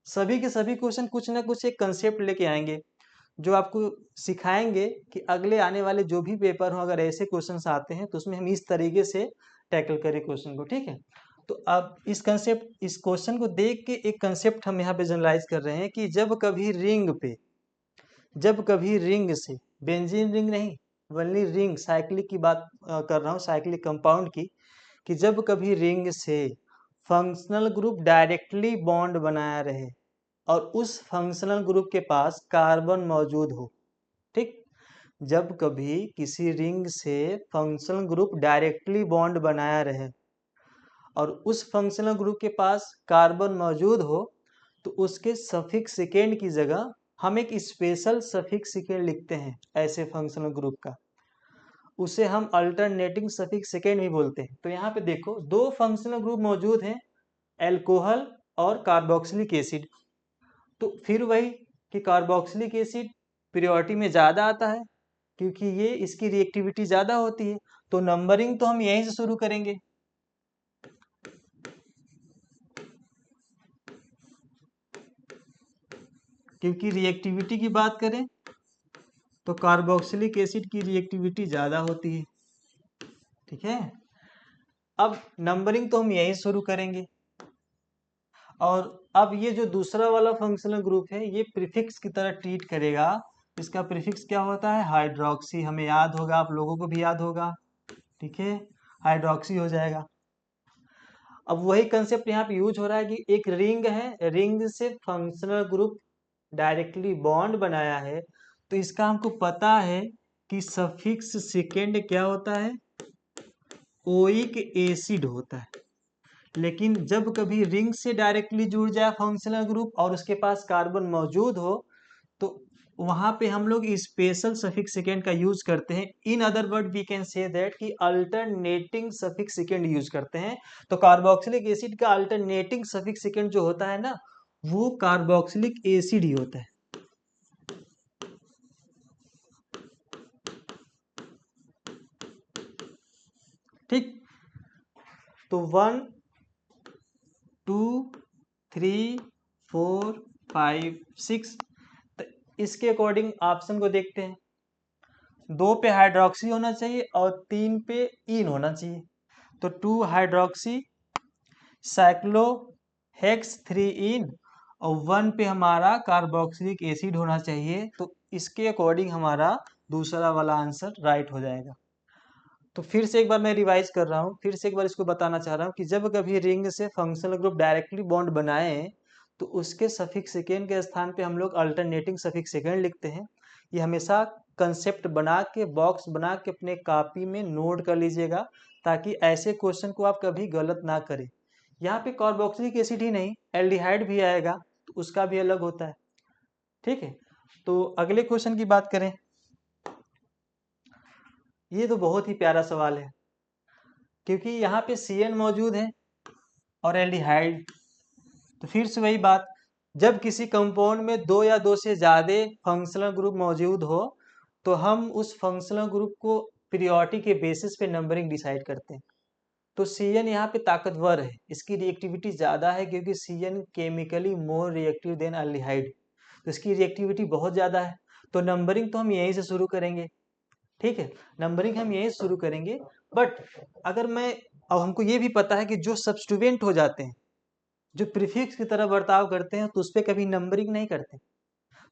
सभी के सभी क्वेश्चन कुछ ना कुछ एक कंसेप्ट लेके आएंगे जो आपको सिखाएंगे कि अगले आने वाले जो भी पेपर हो अगर ऐसे क्वेश्चंस आते हैं तो उसमें हम इस तरीके से टैकल करें क्वेश्चन को, ठीक है। तो अब इस क्वेश्चन को देख के एक कंसेप्ट हम यहाँ पे जनरलाइज कर रहे हैं कि जब कभी रिंग से, बेंजीन रिंग नहीं, वनली रिंग साइक्लिक की बात कर रहा हूँ, साइक्लिक कंपाउंड की, कि जब कभी रिंग से फंक्शनल ग्रुप डायरेक्टली बॉन्ड बनाया रहे और उस फंक्शनल ग्रुप के पास कार्बन मौजूद हो, ठीक। जब कभी किसी रिंग से फंक्शनल ग्रुप डायरेक्टली बॉन्ड बनाया रहे और उस फंक्शनल ग्रुप के पास कार्बन मौजूद हो तो उसके सफिक्स सेकेंड की जगह हम एक स्पेशल सफिक्स सेकेंड लिखते हैं ऐसे फंक्शनल ग्रुप का, उसे हम अल्टरनेटिंग सफिक्स सेकेंड भी बोलते हैं। तो यहाँ पे देखो दो फंक्शनल ग्रुप मौजूद हैं, एल्कोहल और कार्बोक्सिलिक एसिड। तो फिर वही कि कार्बोक्सिलिक एसिड प्रियोरिटी में ज़्यादा आता है क्योंकि ये इसकी रिएक्टिविटी ज़्यादा होती है। तो नंबरिंग तो हम यहीं से शुरू करेंगे। क्योंकि रिएक्टिविटी की बात करें तो कार्बोक्सिलिक एसिड की रिएक्टिविटी ज़्यादा होती है। ठीक है, अब नंबरिंग तो हम यहीं शुरू करेंगे। और अब ये जो दूसरा वाला फंक्शनल ग्रुप है ये प्रीफिक्स की तरह ट्रीट करेगा। इसका प्रीफिक्स क्या होता है? हाइड्रोक्सी। हमें याद होगा, आप लोगों को भी याद होगा। ठीक है, हाइड्रोक्सी हो जाएगा। अब वही कंसेप्ट यहाँ पे यूज हो रहा है कि एक रिंग है, रिंग से फंक्शनल ग्रुप डायरेक्टली बॉन्ड बनाया है, तो इसका हमको पता है कि सफिक्स सेकेंड क्या होता है? ओइक एसिड होता है। लेकिन जब कभी रिंग से डायरेक्टली जुड़ जाए फंक्शनल ग्रुप और उसके पास कार्बन मौजूद हो तो वहां पे हम लोग स्पेशल सफिक्स सेकेंड का यूज करते हैं। In other word we can say that कि अल्टरनेटिंग सफिक्स सेकेंड यूज करते हैं। तो कार्बोक्सिलिक एसिड का अल्टरनेटिंग सफिक्स सेकेंड जो होता है ना, वो कार्बोक्सिलिक एसिड ही होता है। ठीक, तो 1 2 3 4 5 6, तो इसके अकॉर्डिंग ऑप्शन को देखते हैं। 2 पे हाइड्रोक्सी होना चाहिए और 3 पे इन होना चाहिए। तो 2 हाइड्रोक्सी साइक्लोहेक्स 3 इन और 1 पे हमारा कार्बोक्सिलिक एसिड होना चाहिए। तो इसके अकॉर्डिंग हमारा दूसरा वाला आंसर राइट हो जाएगा। तो फिर से एक बार मैं रिवाइज कर रहा हूँ, फिर से एक बार इसको बताना चाह रहा हूँ कि जब कभी रिंग से फंक्शनल ग्रुप डायरेक्टली बॉन्ड बनाए तो उसके सफिक्स सेकेंड के स्थान पे हम लोग अल्टरनेटिंग सफिक्स सेकेंड लिखते हैं। ये हमेशा कंसेप्ट बना के, बॉक्स बना के अपने कॉपी में नोट कर लीजिएगा ताकि ऐसे क्वेश्चन को आप कभी गलत ना करें। यहाँ पे कार्बोक्सिलिक एसिड ही नहीं, एल्डिहाइड भी आएगा तो उसका भी अलग होता है। ठीक है, तो अगले क्वेश्चन की बात करें। ये तो बहुत ही प्यारा सवाल है क्योंकि यहाँ पे CN मौजूद है और एल्डिहाइड। तो फिर से वही बात, जब किसी कंपाउंड में 2 या 2 से ज़्यादा फंक्शनल ग्रुप मौजूद हो तो हम उस फंक्शनल ग्रुप को पीरियोडिक के बेसिस पे नंबरिंग डिसाइड करते हैं। तो CN यहाँ पे ताकतवर है, इसकी रिएक्टिविटी ज़्यादा है क्योंकि CN chemically more reactive than aldehyde, तो इसकी रिएक्टिविटी बहुत ज़्यादा है। तो नंबरिंग तो हम यहीं से शुरू करेंगे। ठीक है, नंबरिंग हम यहीं शुरू करेंगे। बट अगर मैं, अब हमको ये भी पता है कि जो सब्स्टिट्यूएंट हो जाते हैं, जो प्रीफिक्स की तरह बर्ताव करते हैं, तो उस पर कभी नंबरिंग नहीं करते।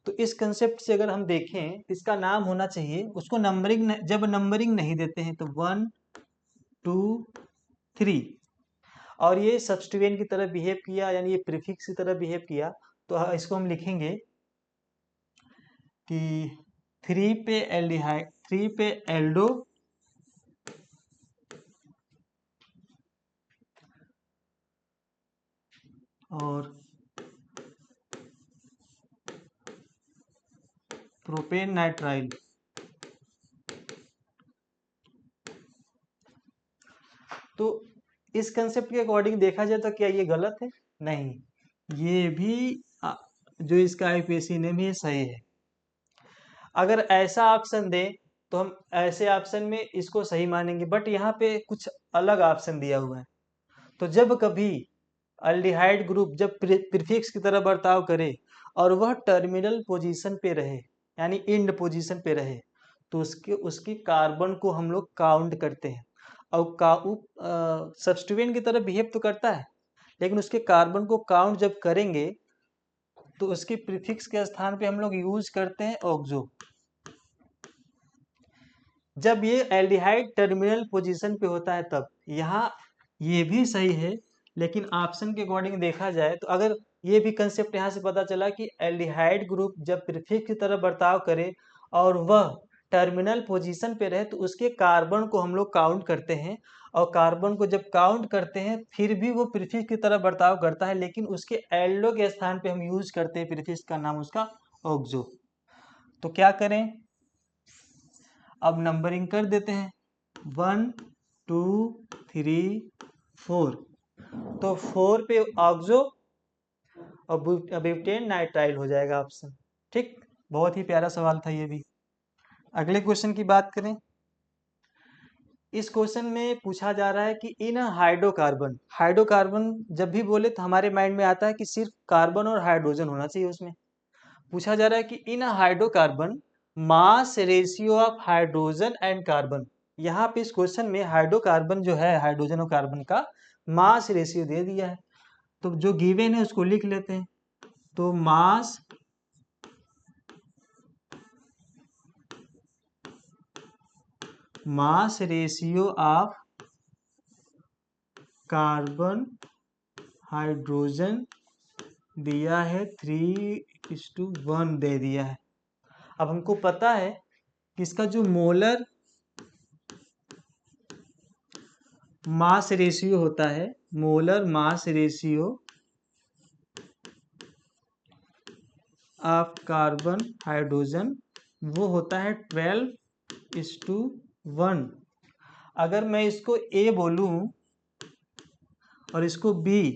तो इस कंसेप्ट से अगर हम देखें तो इसका नाम होना चाहिए, उसको नंबरिंग जब नंबरिंग नहीं देते हैं तो 1 2 3 और ये सब्स्टिट्यूएंट की तरह बिहेव किया, यानी ये प्रीफिक्स की तरह बिहेव किया, तो इसको हम लिखेंगे कि 3 पे एल्डिहाइड, 3 पे एल्डो और प्रोपेन नाइट्राइल। तो इस कंसेप्ट के अकॉर्डिंग देखा जाए तो क्या ये गलत है? नहीं, ये भी जो इसका IPSC नेम है सही है। अगर ऐसा ऑप्शन दे तो हम ऐसे ऑप्शन में इसको सही मानेंगे, बट यहाँ पे कुछ अलग ऑप्शन दिया हुआ है। तो जब कभी अल्डिहाइड ग्रुप जब प्रीफिक्स की तरह बर्ताव करे और वह टर्मिनल पोजीशन पे रहे, यानी एंड पोजीशन पे रहे, तो उसकी कार्बन को हम लोग काउंट करते हैं। और सब्स्टिट्यूएंट की तरह बिहेव तो करता है, लेकिन उसके कार्बन को काउंट जब करेंगे तो उसके प्रीफिक्स के स्थान पे हम लोग यूज करते हैं ऑक्सो। जब ये एल्डिहाइड टर्मिनल पोजीशन पे होता है तब। यहाँ ये भी सही है, लेकिन ऑप्शन के अकॉर्डिंग देखा जाए तो अगर ये भी कंसेप्ट यहाँ से पता चला कि एल्डिहाइड ग्रुप जब प्रीफिक्स की तरह बर्ताव करे और वह टर्मिनल पोजीशन पे रहे तो उसके कार्बन को हम लोग काउंट करते हैं। और कार्बन को जब काउंट करते हैं फिर भी वो प्रीफिक्स की तरह बर्ताव करता है, लेकिन उसके एल्डो के स्थान पे हम यूज करते हैं प्रीफिक्स का नाम उसका ऑक्सो। तो क्या करें, अब नंबरिंग कर देते हैं 1 2 3 4। तो 4 पे ऑक्सो और ब्यूटेन नाइट्राइल हो जाएगा ऑप्शन। ठीक, बहुत ही प्यारा सवाल था ये भी। अगले क्वेश्चन की बात करें। इस क्वेश्चन में पूछा जा रहा है कि इन हाइड्रोकार्बन, हाइड्रोकार्बन जब भी बोले तो हमारे माइंड में आता है कि सिर्फ कार्बन और हाइड्रोजन होना चाहिए उसमें। पूछा जा रहा है कि in hydrocarbon mass ratio of hydrogen and carbon. यहाँ पे इस क्वेश्चन में हाइड्रोकार्बन जो है, हाइड्रोजन और कार्बन का मास रेशियो दे दिया है। तो जो गिवन है उसको लिख लेते हैं। तो मास रेशियो ऑफ कार्बन हाइड्रोजन दिया है 3:1 दे दिया है। अब हमको पता है कि इसका जो मोलर मास रेशियो होता है, molar mass ratio of carbon hydrogen, वो होता है 12:1। अगर मैं इसको A बोलूं और इसको B,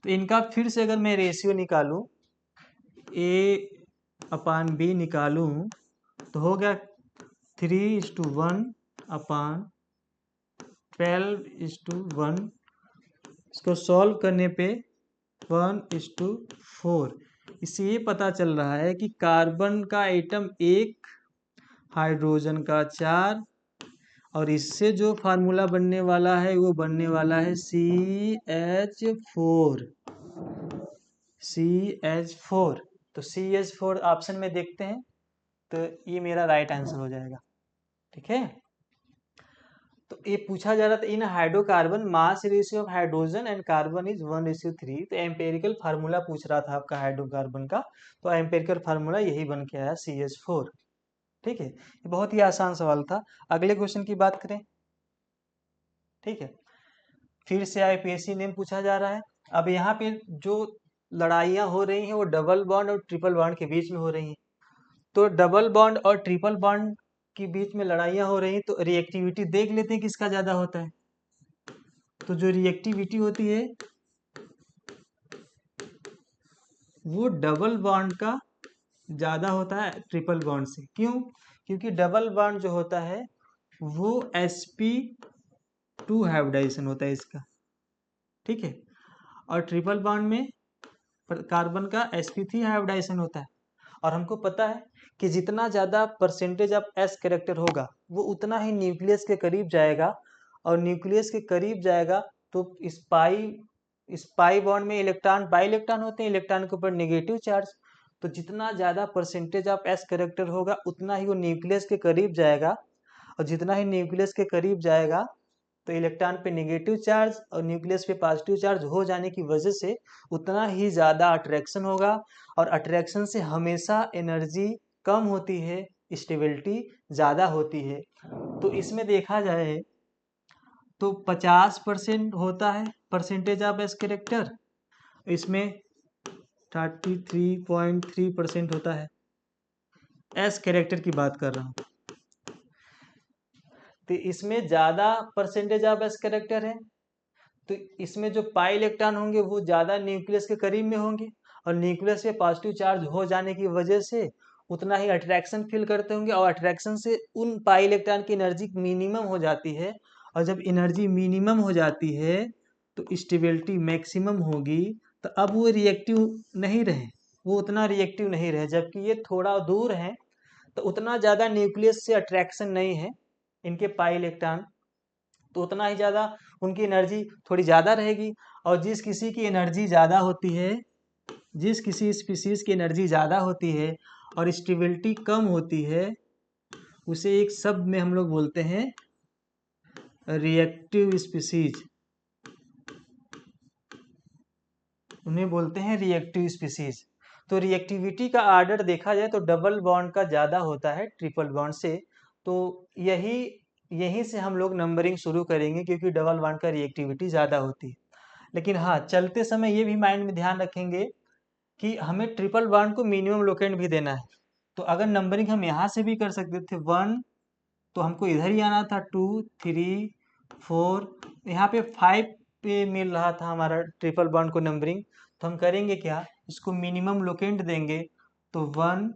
तो इनका फिर से अगर मैं रेशियो निकालूं, A/B निकालूं, तो हो गया 3:1/12:1। इसको सॉल्व करने पे 1:4। इससे ये पता चल रहा है कि कार्बन का एटम 1, हाइड्रोजन का 4, और इससे जो फार्मूला बनने वाला है वो बनने वाला है CH4। CH4, तो CH4 ऑप्शन में देखते हैं, तो ये मेरा राइट आंसर हो जाएगा। ठीक है, तो ये पूछा जा रहा था in hydrocarbon mass ratio of hydrogen and carbon is 1:3। तो एम्पेरिकल फार्मूला पूछ रहा था आपका हाइड्रोकार्बन का, तो एम्पेरिकल फार्मूला यही बन के आया CH4। ठीक है, ये बहुत ही आसान सवाल था। अगले क्वेश्चन की बात करें। ठीक है, फिर से IPSC नेम पूछा जा रहा है। अब यहाँ पे जो लड़ाइयाँ हो रही हैं वो डबल बॉन्ड और ट्रिपल बॉन्ड के बीच में हो रही हैं। तो डबल बॉन्ड और ट्रिपल बॉन्ड के बीच में लड़ाइयाँ हो रही हैं, तो रिएक्टिविटी देख लेते हैं किसका ज़्यादा होता है। तो जो रिएक्टिविटी होती है वो डबल बॉन्ड का ज़्यादा होता है ट्रिपल बॉन्ड से। क्यों? क्योंकि डबल बॉन्ड जो होता है वो sp2 हाइब्रिडाइजेशन होता है इसका। ठीक है, और ट्रिपल बॉन्ड में कार्बन का sp3 हाइब्रिडाइजेशन होता है। और हमको पता है कि जितना ज़्यादा परसेंटेज ऑफ s कैरेक्टर होगा वो उतना ही न्यूक्लियस के करीब जाएगा, और न्यूक्लियस के करीब जाएगा तो स्पाई बॉन्ड में इलेक्ट्रॉन बाई इलेक्ट्रॉन होते हैं, इलेक्ट्रॉन के ऊपर नेगेटिव चार्ज। तो जितना ज़्यादा परसेंटेज ऑफ s कैरेक्टर होगा उतना ही वो न्यूक्लियस के करीब जाएगा, और जितना ही न्यूक्लियस के करीब जाएगा तो इलेक्ट्रॉन पे नेगेटिव चार्ज और न्यूक्लियस पे पॉजिटिव चार्ज हो जाने की वजह से उतना ही ज़्यादा अट्रैक्शन होगा, और अट्रैक्शन से हमेशा एनर्जी कम होती है, स्टेबिलिटी ज़्यादा होती है। तो इसमें देखा जाए तो 50% होता है परसेंटेज ऑफ एस कैरेक्टर, इसमें 33.3% होता है। एस कैरेक्टर की बात कर रहा हूँ। तो इसमें ज़्यादा परसेंटेज ऑफ एस कैरेक्टर है, तो इसमें जो पाई इलेक्ट्रॉन होंगे वो ज़्यादा न्यूक्लियस के करीब में होंगे, और न्यूक्लियस पे पॉजिटिव चार्ज हो जाने की वजह से उतना ही अट्रैक्शन फील करते होंगे, और अट्रैक्शन से उन पाई इलेक्ट्रॉन की एनर्जी मिनिमम हो जाती है। और जब एनर्जी मिनिमम हो जाती है तो स्टेबिलिटी मैक्सिमम होगी, तो अब वो रिएक्टिव नहीं रहे, वो उतना रिएक्टिव नहीं रहे। जबकि ये थोड़ा दूर है तो उतना ज़्यादा न्यूक्लियस से अट्रैक्शन नहीं है इनके पाई इलेक्ट्रॉन, तो उतना ही ज़्यादा उनकी एनर्जी थोड़ी ज़्यादा रहेगी। और जिस किसी की एनर्जी ज़्यादा होती है, जिस किसी स्पीसीज की एनर्जी ज़्यादा होती है और स्टेबिलिटी कम होती है, उसे एक शब्द में हम लोग बोलते हैं रिएक्टिव स्पीसीज। उन्हें बोलते हैं रिएक्टिव स्पीसीज। तो रिएक्टिविटी का आर्डर देखा जाए तो डबल बॉन्ड का ज़्यादा होता है ट्रिपल बॉन्ड से। तो यहीं से हम लोग नंबरिंग शुरू करेंगे, क्योंकि डबल बॉन्ड का रिएक्टिविटी ज़्यादा होती है। लेकिन हाँ, चलते समय ये भी माइंड में ध्यान रखेंगे कि हमें ट्रिपल बॉन्ड को मिनिमम लोकेंट भी देना है। तो अगर नंबरिंग हम यहाँ से भी कर सकते थे 1, तो हमको इधर ही आना था 2, 3, 4, यहाँ पे 5 पे मिल रहा था हमारा ट्रिपल बॉन्ड को नंबरिंग। तो हम करेंगे क्या, इसको मिनिमम लोकेंट देंगे। तो 1,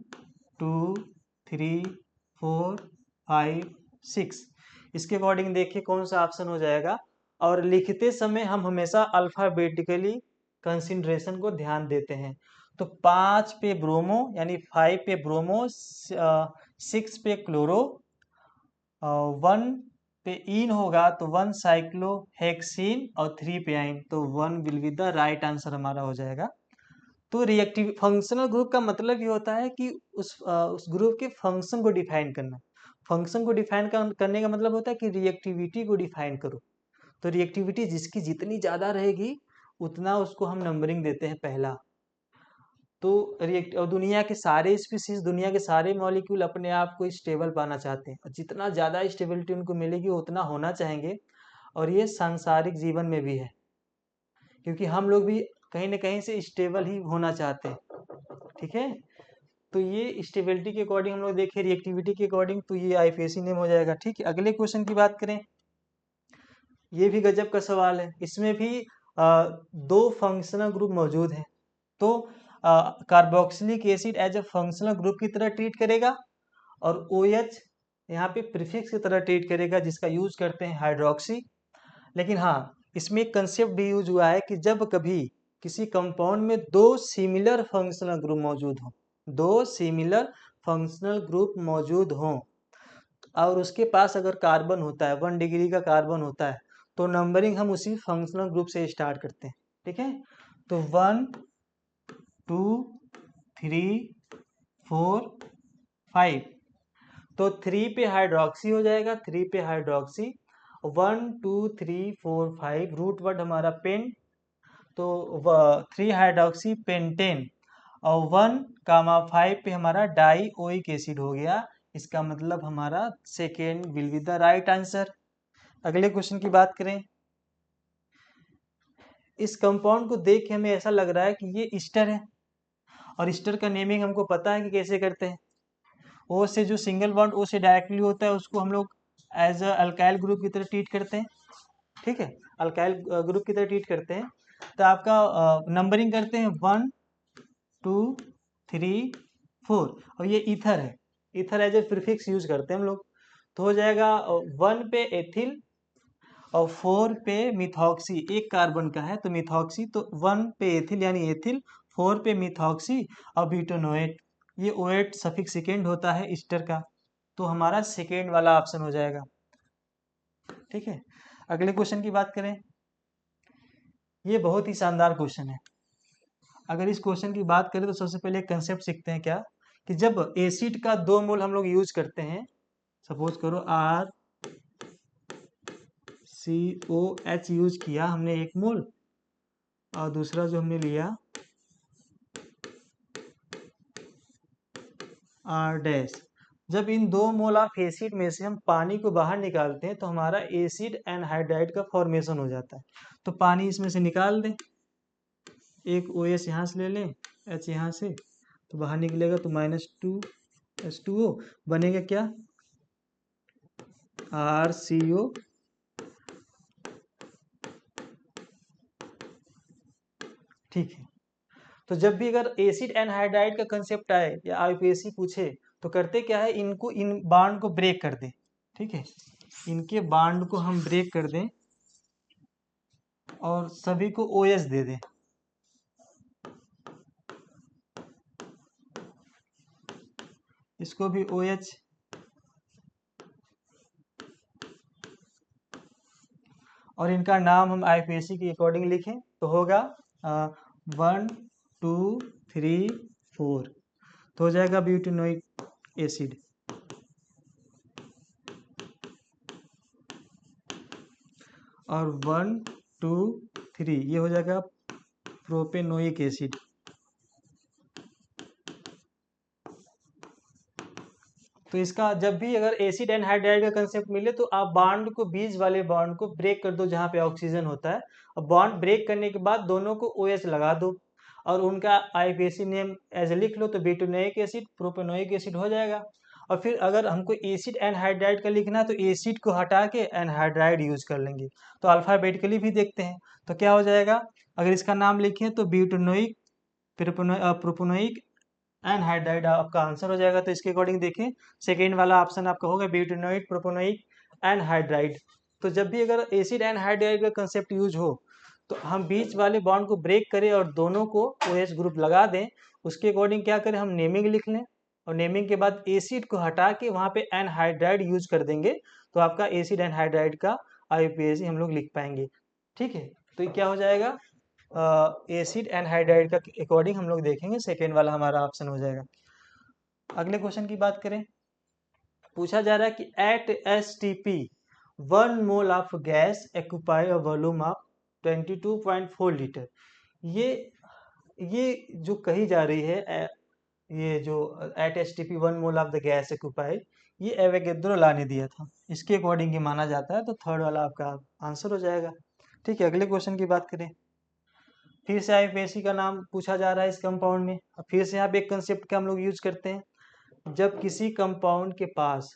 2, 3, 4, 5, 6, इसके अकॉर्डिंग देखिए कौन सा ऑप्शन हो जाएगा। और लिखते समय हम हमेशा अल्फ़ाबेटिकली कंसिडरेशन को ध्यान देते हैं। तो 5 पे ब्रोमो यानी 5 पे ब्रोमो, 6 पे क्लोरो, 1 पे इन होगा तो 1 साइक्लोहेक्सीन और 3 पे आइन, तो 1 will be the right answer हमारा हो जाएगा। तो रिएक्टिव फंक्शनल ग्रुप का मतलब ये होता है कि उस ग्रुप के फंक्शन को डिफाइन करना। फंक्शन को डिफाइन करने का मतलब होता है कि रिएक्टिविटी को डिफाइन करो। तो रिएक्टिविटी जिसकी जितनी ज़्यादा रहेगी उतना उसको हम नंबरिंग देते हैं पहला। तो रिएक्ट और दुनिया के सारे स्पीसीज, दुनिया के सारे मॉलिक्यूल अपने आप को स्टेबल पाना चाहते हैं, और जितना ज़्यादा स्टेबिलिटी उनको मिलेगी उतना होना चाहेंगे। और ये सांसारिक जीवन में भी है, क्योंकि हम लोग भी कहीं ना कहीं से स्टेबल ही होना चाहते हैं। ठीक है, तो ये स्टेबिलिटी के अकॉर्डिंग हम लोग देखें, रिएक्टिविटी के अकॉर्डिंग, तो ये आईपीएसी नेम हो जाएगा। ठीक है, अगले क्वेश्चन की बात करें। ये भी गजब का सवाल है, इसमें भी दो फंक्शनल ग्रुप मौजूद हैं। तो carboxylic acid as a functional group की तरह ट्रीट करेगा, और OH यहाँ पे प्रीफिक्स की तरह ट्रीट करेगा, जिसका यूज करते हैं हाइड्रोक्सी। लेकिन हाँ, इसमें एक कंसेप्ट भी यूज हुआ है कि जब कभी किसी कंपाउंड में दो सिमिलर फंक्शनल ग्रुप मौजूद हों, दो सिमिलर फंक्शनल ग्रुप मौजूद हों, और उसके पास अगर कार्बन होता है, 1 डिग्री का कार्बन होता है, तो नंबरिंग हम उसी फंक्शनल ग्रुप से स्टार्ट करते हैं। ठीक है, तो 1, 2, 3, 4, 5, तो 3 पे हाइड्रोक्सी हो जाएगा, 3 पे हाइड्रोक्सी, 1, 2, 3, 4, 5, रूट वर्ड हमारा पेन, तो 3 हाइड्रोक्सी पेंटेन, और 1, 5 पे हमारा डाई ओइक एसिड हो गया। इसका मतलब हमारा second will be the right answer. अगले क्वेश्चन की बात करें। इस कंपाउंड को देख के हमें ऐसा लग रहा है कि ये ईस्टर है, और ईस्टर का नेमिंग हमको पता है कि कैसे करते हैं। ओ से जो सिंगल बॉन्ड ओ से डायरेक्टली होता है उसको हम लोग एज अ अल्काइल ग्रुप की तरह ट्रीट करते हैं। ठीक है, अल्काइल ग्रुप की तरह ट्रीट करते हैं। तो आपका नंबरिंग करते हैं 1, 2, 3, 4, और ये ईथर है, ether as a prefix use करते हैं हम लोग। तो हो जाएगा 1 पे एथिल और 4 पे मिथॉक्सी, एक कार्बन का है तो मिथॉक्सी, तो 1 पे एथिल यानी एथिल, 4 पे मिथॉक्सी और ब्यूटेनोएट, ये ओएट सफिक्स सेकेंड होता है ईस्टर का, तो हमारा सेकेंड वाला ऑप्शन हो जाएगा। ठीक है, अगले क्वेश्चन की बात करें। ये बहुत ही शानदार क्वेश्चन है। अगर इस क्वेश्चन की बात करें तो सबसे पहले एक कंसेप्ट सीखते हैं क्या, कि जब एसिड का 2 मोल हम लोग यूज करते हैं, सपोज करो RCOH यूज किया हमने 1 मोल, और दूसरा जो हमने लिया R डैश, जब इन 2 मोल ऑफ एसिड में से हम पानी को बाहर निकालते हैं तो हमारा एसिड एनहाइड्राइड का फॉर्मेशन हो जाता है। तो पानी इसमें से निकाल दें, एक OH यहाँ से ले लें, H यहाँ से, तो बाहर निकलेगा तो -2H2O, बनेगा क्या, RCO। ठीक है, तो जब भी अगर एसिड एनहाइड्राइड का कंसेप्ट आए या आईपीएसी पूछे तो करते क्या है, इनको इन बॉन्ड को ब्रेक कर दें। ठीक है, इनके बॉन्ड को हम ब्रेक कर दें और सभी को OH दे दें। इसको भी OH, और इनका नाम हम आईपीएसी के अकॉर्डिंग लिखें तो होगा 1, 2, 3, 4, तो हो जाएगा ब्यूटेनोइक एसिड। और 1, 2, 3 ये हो जाएगा प्रोपेनोइक एसिड। तो इसका जब भी अगर एसिड एनहाइड्राइड का कंसेप्ट मिले तो आप बॉन्ड को, बीच वाले बॉन्ड को ब्रेक कर दो जहाँ पे ऑक्सीजन होता है, और बॉन्ड ब्रेक करने के बाद दोनों को OH लगा दो, और उनका आईपीएसी नेम ऐसे लिख लो तो ब्यूटेनोइक एसिड प्रोपेनोइक एसिड हो जाएगा। और फिर अगर हमको एसिड एनहाइड्राइड का लिखना है तो एसिड को हटा के एनहाइड्राइड यूज कर लेंगे। तो अल्फाबेटिकली भी देखते हैं तो क्या हो जाएगा, अगर इसका नाम लिखें तो ब्यूटेनोइक प्रोपेनोइक एनहाइड्राइड आपका आंसर हो जाएगा। तो इसके अकॉर्डिंग देखें, सेकेंड वाला ऑप्शन आपका होगा ब्यूटेनोइक प्रोपेनोइक एनहाइड्राइड। तो जब भी अगर एसिड एनहाइड्राइड का कंसेप्ट यूज हो तो हम बीच वाले बॉन्ड को ब्रेक करें और दोनों को OH ग्रुप लगा दें। उसके अकॉर्डिंग क्या करें, हम नेमिंग लिख लें और नेमिंग के बाद एसिड को हटा के वहाँ पे एनहाइड्राइड यूज कर देंगे तो आपका एसिड एनहाइड्राइड का IUPAC हम लोग लिख पाएंगे। ठीक है, तो ये क्या हो जाएगा, एसिड एनहाइड्राइड का अकॉर्डिंग हम लोग देखेंगे, सेकेंड वाला हमारा ऑप्शन हो जाएगा। अगले क्वेश्चन की बात करें, पूछा जा रहा है कि at STP 1 mole of gas occupy a volume of 22.4 litre. ये जो कही जा रही है ये जो at STP 1 mole of the gas occupy, ये एवोगैड्रो लॉ ने दिया था, इसके अकॉर्डिंग ही माना जाता है। तो थर्ड वाला आपका आंसर हो जाएगा। ठीक है, अगले क्वेश्चन की बात करें, फिर से IUPAC का नाम पूछा जा रहा है इस कंपाउंड में। अब फिर से यहाँ पे एक कंसेप्ट का हम लोग यूज करते हैं, जब किसी कंपाउंड के पास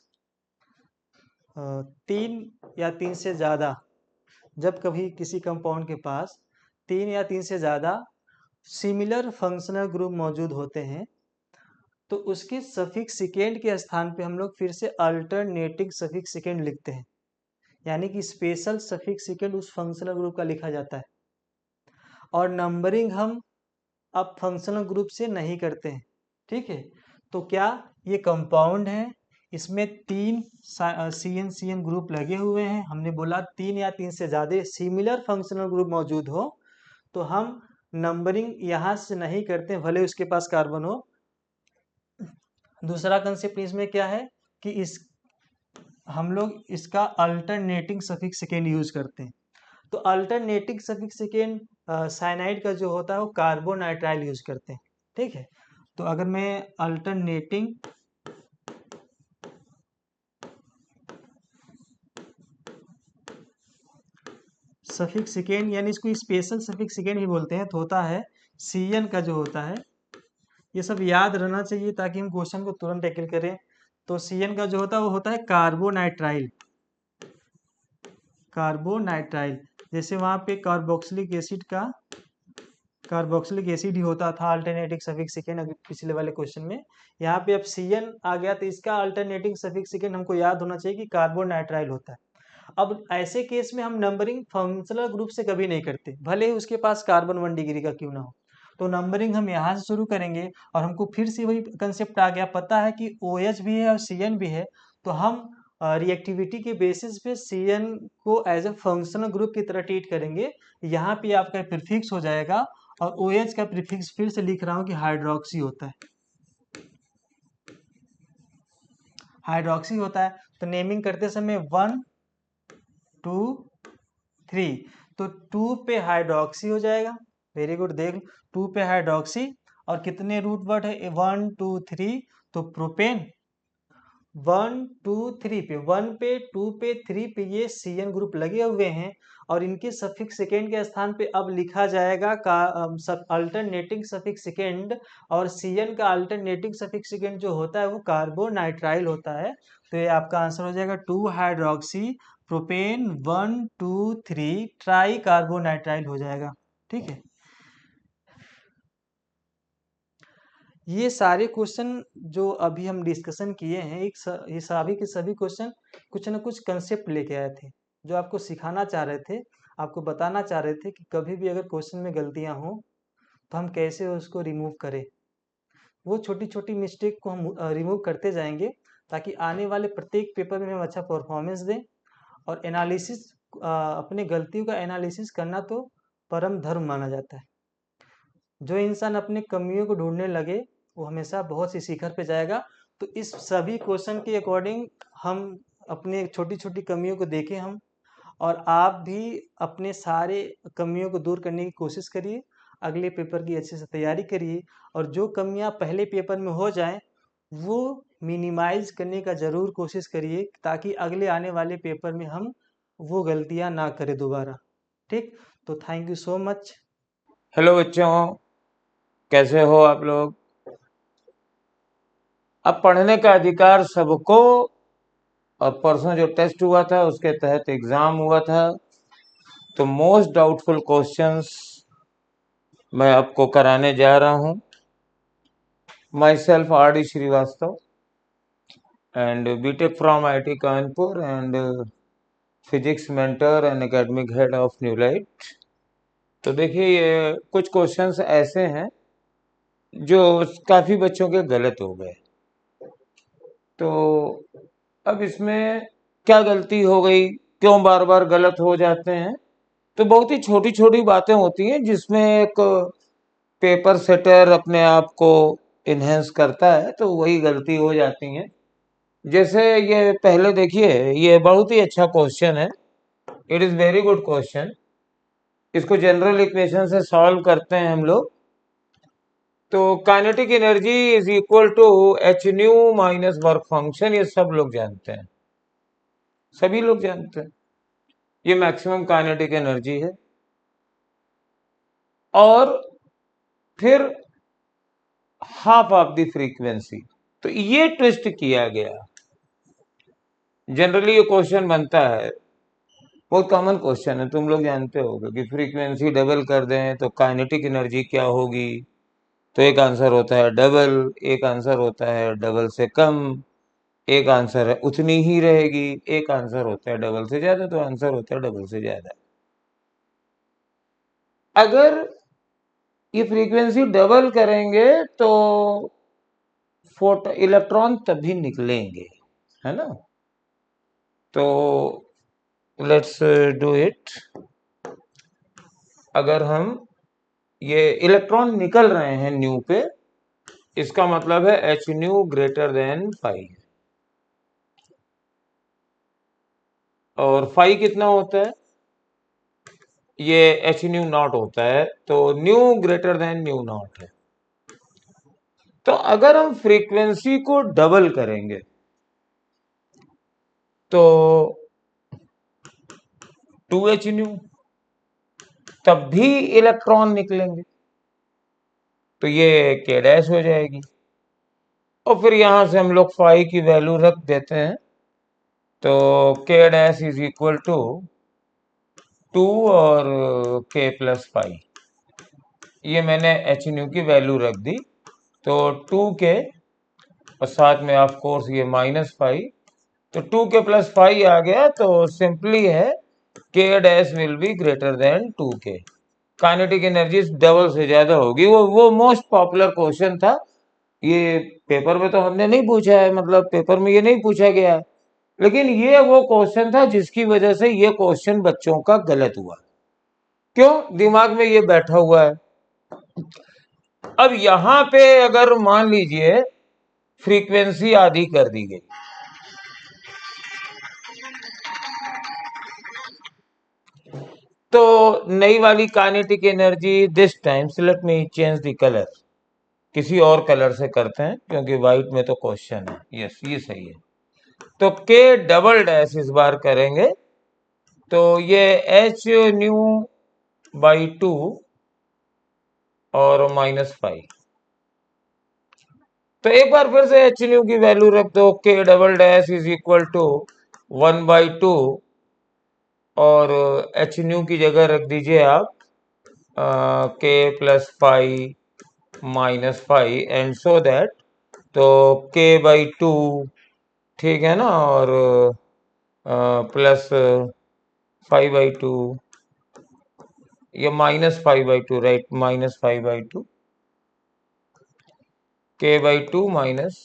3 या 3 से ज़्यादा, जब कभी किसी कंपाउंड के पास 3 या 3 से ज़्यादा सिमिलर फंक्शनल ग्रुप मौजूद होते हैं तो उसके सफिक्स सेकेंड के स्थान पे हम लोग फिर से अल्टरनेटिंग सफिक्स सेकेंड लिखते हैं, यानी कि स्पेशल सफिक्स सेकेंड उस फंक्शनल ग्रुप का लिखा जाता है। और नंबरिंग हम अब फंक्शनल ग्रुप से नहीं करते हैं। ठीक है, तो क्या ये कंपाउंड है, इसमें 3 CN ग्रुप लगे हुए हैं, हमने बोला 3 या 3 से ज़्यादा सिमिलर फंक्शनल ग्रुप मौजूद हो तो हम नंबरिंग यहाँ से नहीं करते, भले उसके पास कार्बन हो। दूसरा कंसेप्ट इसमें क्या है कि इस हम लोग इसका अल्टरनेटिंग सफिक्स सेकेंड यूज करते हैं। तो अल्टरनेटिंग सफिक्स सेकेंड साइनाइड का जो होता है वो कार्बोनाइट्राइल यूज करते हैं। ठीक है, तो अगर मैं अल्टरनेटिंग सफिक्स सेकेंड, यानी इसको स्पेशल सफिक्स सेकेंड ही बोलते हैं, तो होता है CN का जो होता है, ये सब याद रहना चाहिए ताकि हम क्वेश्चन को तुरंत टैकल करें। तो CN का जो होता है वो होता है कार्बोनाइट्राइल। कार्बोनाइट्राइल, जैसे वहाँ पे कार्बोक्सिलिक एसिड का कार्बोक्सिलिक एसिड ही होता था अल्टरनेटिंग सफिक्स सेकेंड अगर पिछले वाले क्वेश्चन में। यहाँ पे अब CN आ गया तो इसका अल्टरनेटिंग सफिक्स सेकेंड हमको याद होना चाहिए कि कार्बोनाइट्राइल होता है। अब ऐसे केस में हम नंबरिंग फंक्शनल ग्रुप से कभी नहीं करते, भले ही उसके पास कार्बन 1 डिग्री का क्यों ना हो। तो नंबरिंग हम यहाँ से शुरू करेंगे और हमको फिर से वही कंसेप्ट आ गया, पता है कि OH भी है और CN भी है, तो हम रिएक्टिविटी के बेसिस पे CN को एज ए फंक्शनल ग्रुप की तरह ट्रीट करेंगे। यहाँ पे आपका प्रीफिक्स हो जाएगा और OH का प्रीफिक्स फिर से लिख रहा हूँ कि हाइड्रोक्सी होता है, हाइड्रोक्सी होता है। तो नेमिंग करते समय 1 2 3, तो 2 पे हाइड्रोक्सी हो जाएगा। वेरी गुड, देख 2 पे हाइड्रोक्सी और कितने रूट वर्ड है 1 2 3, तो प्रोपेन 1 2 3 पे 1 पे 2 पे 3 पे ये CN ग्रुप लगे हुए हैं और इनके सफिक्स सेकेंड के स्थान पे अब लिखा जाएगा का अल्टरनेटिंग सफिक्स सेकेंड, और CN का अल्टरनेटिंग सफिक्स सेकेंड जो होता है वो कार्बोनाइट्राइल होता है। तो ये आपका आंसर हो जाएगा 2 हाइड्रोक्सी प्रोपेन 1 2 3 ट्राई कार्बोनाइट्राइल हो जाएगा। ठीक है, ये सारे क्वेश्चन जो अभी हम डिस्कशन किए हैं ये सभी के सभी क्वेश्चन कुछ ना कुछ कंसेप्ट लेके आए थे, जो आपको सिखाना चाह रहे थे, आपको बताना चाह रहे थे कि कभी भी अगर क्वेश्चन में गलतियां हों तो हम कैसे उसको रिमूव करें। वो छोटी छोटी मिस्टेक को हम रिमूव करते जाएंगे ताकि आने वाले प्रत्येक पेपर में हम अच्छा परफॉर्मेंस दें। और एनालिसिस, अपने गलतियों का एनालिसिस करना तो परम धर्म माना जाता है। जो इंसान अपनी कमियों को ढूंढने लगे वो हमेशा बहुत सी शिखर पे जाएगा। तो इस सभी क्वेश्चन के अकॉर्डिंग हम अपने छोटी छोटी कमियों को देखें हम, और आप भी अपने सारे कमियों को दूर करने की कोशिश करिए, अगले पेपर की अच्छे से तैयारी करिए और जो कमियां पहले पेपर में हो जाएं वो मिनिमाइज करने का ज़रूर कोशिश करिए ताकि अगले आने वाले पेपर में हम वो गलतियां ना करें दोबारा। ठीक, तो thank you so much. Hello बच्चों, कैसे हो आप लोग? अब पढ़ने का अधिकार सबको, और परसों जो टेस्ट हुआ था उसके तहत एग्जाम हुआ था, तो मोस्ट डाउटफुल क्वेश्चंस मैं आपको कराने जा रहा हूं। Myself R D Srivastava and BTech from IT Kanpur and physics mentor and academic head of Newlight. तो देखिए, ये कुछ क्वेश्चंस ऐसे हैं जो काफी बच्चों के गलत हो गए। तो अब इसमें क्या गलती हो गई, क्यों बार बार गलत हो जाते हैं? तो बहुत ही छोटी छोटी बातें होती हैं जिसमें एक पेपर सेटर अपने आप को इन्हेंस करता है, तो वही गलती हो जाती है। जैसे ये पहले देखिए, ये बहुत ही अच्छा क्वेश्चन है, it is very good question. इसको जनरल इक्वेशन से सॉल्व करते हैं हम लोग। तो kinetic energy is equal to H nu minus work function, ये सब लोग जानते हैं, सभी लोग जानते हैं। ये मैक्सिमम काइनेटिक एनर्जी है। और फिर हाफ ऑफ द फ्रीक्वेंसी, तो ये ट्विस्ट किया गया। जनरली ये क्वेश्चन बनता है, बहुत कॉमन क्वेश्चन है, तुम लोग जानते होगे कि फ्रीक्वेंसी डबल कर दें तो काइनेटिक एनर्जी क्या होगी। तो एक आंसर होता है डबल, एक आंसर होता है डबल से कम, एक आंसर है उतनी ही रहेगी, एक आंसर होता है डबल से ज्यादा, तो आंसर होता है डबल से ज्यादा। अगर ये फ्रीक्वेंसी डबल करेंगे तो फोटो इलेक्ट्रॉन तभी निकलेंगे, है ना? तो लेट्स डू इट। अगर हम ये इलेक्ट्रॉन निकल रहे हैं न्यू पे, इसका मतलब है एच न्यू ग्रेटर देन 5। और 5 कितना होता है? ये एच न्यू नॉट होता है, तो new greater than new not है। तो अगर हम फ्रीक्वेंसी को डबल करेंगे तो 2h न्यू, तब भी इलेक्ट्रॉन निकलेंगे, तो ये k डैश हो जाएगी। और फिर यहां से हम लोग फाई की वैल्यू रख देते हैं, तो k dash is equal to 2 और k प्लस 5। ये मैंने एच न्यू की वैल्यू रख दी, तो 2k और साथ में ऑफ कोर्स ये -5, तो 2k प्लस 5 आ गया। तो सिंपली है k dash will be greater than 2k। Kinetic energy double से ज्यादा होगी। वो मोस्ट पॉपुलर क्वेश्चन था, ये पेपर में तो हमने नहीं पूछा है, मतलब पेपर में ये नहीं पूछा गया है, लेकिन ये वो क्वेश्चन था जिसकी वजह से ये क्वेश्चन बच्चों का गलत हुआ। क्यों? दिमाग में ये बैठा हुआ है। अब यहां पे अगर मान लीजिए फ्रीक्वेंसी आधी कर दी गई, तो नई वाली kinetic energy this time, let me change the colour, किसी और कलर से करते हैं क्योंकि व्हाइट में तो क्वेश्चन है। यस, ये सही है। तो के डबल डैश इस बार करेंगे, तो ये एच न्यू बाई 2 और -5। तो एक बार फिर से एच न्यू की वैल्यू रख दो, K double dash is equal to 1/2, और एच न्यू की जगह रख दीजिए आप के प्लस 5 -5, एंड सो दैट, तो k/2, ठीक है ना, और प्लस 5/2, ये -5/2, राइट, -5/2, k/2 माइनस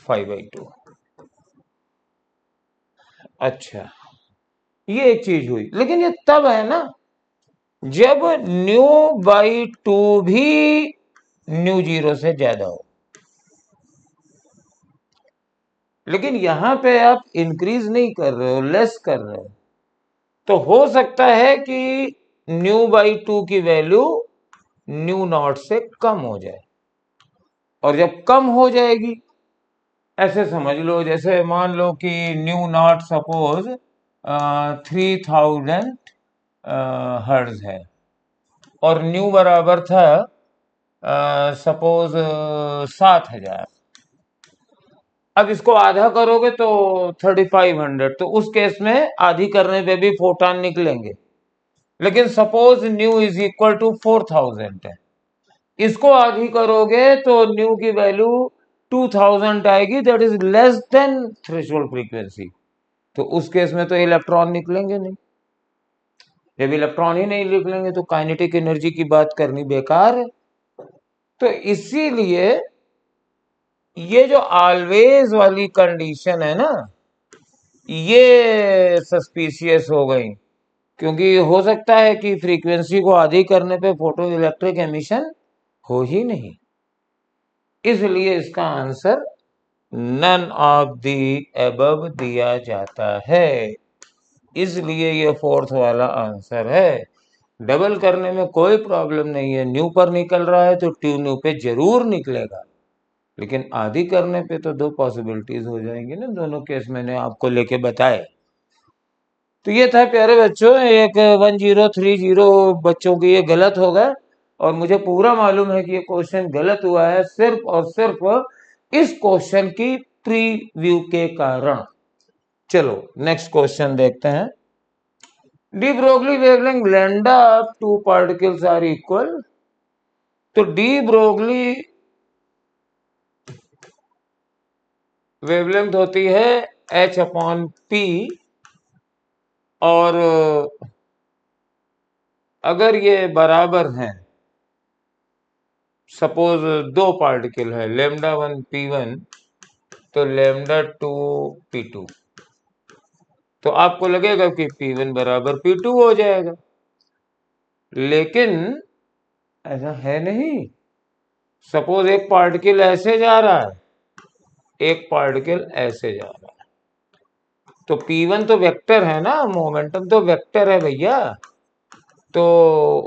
5/2। अच्छा, ये एक चीज हुई, लेकिन ये तब है ना जब न्यू बाई 2 भी न्यू 0 से ज्यादा हो। लेकिन यहां पे आप इंक्रीज नहीं कर रहे हो, लेस कर रहे हो, तो हो सकता है कि न्यू बाई 2 की वैल्यू न्यू नॉट से कम हो जाए। और जब कम हो जाएगी, ऐसे समझ लो, जैसे मान लो कि न्यू नॉट सपोज 3000 हर्ट्ज है, और न्यू बराबर था सपोज 7,000। अब इसको आधा करोगे तो 3,500, तो उस केस में आधी करने पे भी फोटॉन निकलेंगे। लेकिन suppose nu is equal to 4,000 है, इसको आधी करोगे तो न्यू की वैल्यू 2,000 आएगी, that is less than threshold frequency. तो उस केस में तो इलेक्ट्रॉन निकलेंगे नहीं। जब इलेक्ट्रॉन ही नहीं निकलेंगे तो काइनेटिक एनर्जी की बात करनी बेकार है। तो इसीलिए ये जो ऑलवेज वाली कंडीशन है ना, ये सस्पिशियस हो गई, क्योंकि हो सकता है कि फ्रीक्वेंसी को आधी करने पे फोटो इलेक्ट्रिक एमिशन हो ही नहीं। इसलिए इसका answer none of the above दिया जाता है। इसलिए ये फोर्थ वाला आंसर है। डबल करने में कोई प्रॉब्लम नहीं है, न्यू पर निकल रहा है तो ट्यू न्यू पे जरूर निकलेगा, लेकिन आधी करने पे तो दो पॉसिबिलिटीज हो जाएंगी ना, दोनों केस मैंने आपको लेके बताए। तो ये था प्यारे बच्चों, एक 1030 बच्चों की ये गलत होगा, और मुझे पूरा मालूम है कि ये क्वेश्चन गलत हुआ है सिर्फ और सिर्फ इस क्वेश्चन की प्रीव्यू के कारण। चलो नेक्स्ट क्वेश्चन देखते हैं। De Broglie wavelength lambda of two particles are equal. तो डी ब्रोगली वेवलेंथ होती है h/p, और अगर ये बराबर हैं, सपोज दो पार्टिकल है λ1 p1 तो λ2 p2, तो आपको लगेगा कि p1 बराबर p2 हो जाएगा, लेकिन ऐसा है नहीं। सपोज एक पार्टिकल ऐसे जा रहा है, एक पार्टिकल ऐसे जा रहा है, तो p1 तो वेक्टर है ना, मोमेंटम तो वेक्टर है भैया, तो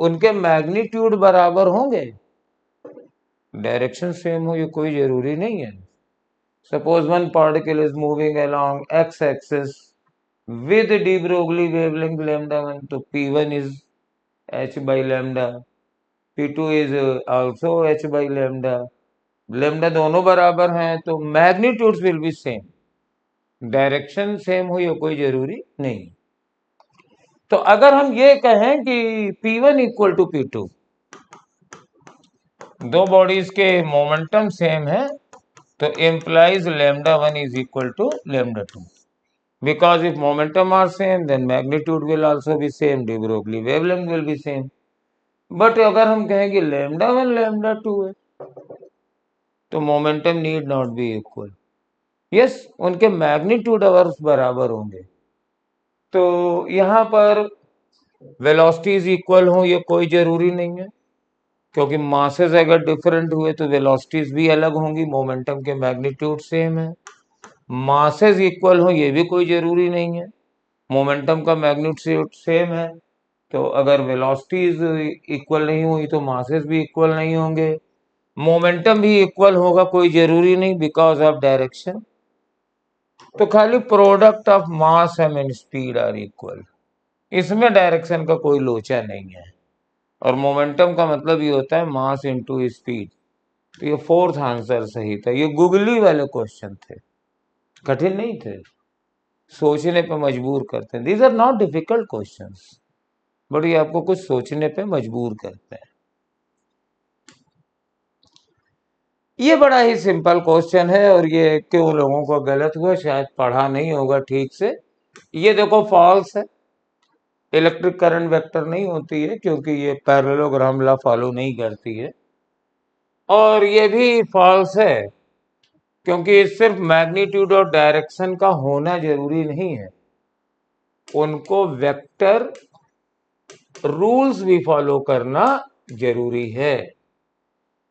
उनके मैग्नीट्यूड बराबर होंगे। डायरेक्शन सेम हो ये कोई जरूरी नहीं है। Suppose one particle is moving along x axis with de Broglie wavelength λ1, तो p1 is h by lambda, p2 is also h by lambda। lambda दोनों बराबर हैं तो magnitudes will be same, direction same हो ये कोई जरूरी नहीं। तो अगर हम ये कहें कि p1 इक्वल टू p2, दो बॉडीज के मोमेंटम सेम है, तो implies λ1 is equal to λ2, because if momentum are same then magnitude will also be same, de Broglie wavelength will be same। but अगर हम कहें कि λ1 λ2 है तो momentum need not be equal. Yes, उनके मैग्नीट्यूड अवर्स बराबर होंगे, तो यहां पर वेलोसिटीज इक्वल हो ये कोई जरूरी नहीं है, क्योंकि मासेस अगर डिफरेंट हुए तो वेलोसिटीज भी अलग होंगी, मोमेंटम के मैग्नीट्यूड सेम है। मासेस इक्वल हो ये भी कोई जरूरी नहीं है, मोमेंटम का मैग्नीट्यूड सेम है, तो अगर वेलोसिटीज इक्वल नहीं हुई तो मासेस भी इक्वल नहीं होंगे। मोमेंटम भी इक्वल होगा कोई जरूरी नहीं, बिकॉज ऑफ डायरेक्शन। तो खाली product of mass and speed are equal, इसमें डायरेक्शन का कोई लोचा नहीं है। और मोमेंटम का मतलब ये होता है मास इनटू स्पीड। तो ये फोर्थ आंसर सही था। ये गूगली वाले क्वेश्चन थे, कठिन नहीं थे, सोचने पे मजबूर करते हैं। These are not difficult questions, but ये आपको कुछ सोचने पे मजबूर करते हैं। ये बड़ा ही सिंपल क्वेश्चन है, और ये क्यों लोगों को गलत हुआ, शायद पढ़ा नहीं होगा ठीक से। ये देखो फॉल्स है, इलेक्ट्रिक करंट वेक्टर नहीं होती है, क्योंकि ये पैरेललोग्राम लॉ फॉलो नहीं करती है। और ये भी फॉल्स है, क्योंकि सिर्फ मैग्नीट्यूड और डायरेक्शन का होना जरूरी नहीं है, उनको वेक्टर रूल्स भी फॉलो करना जरूरी है।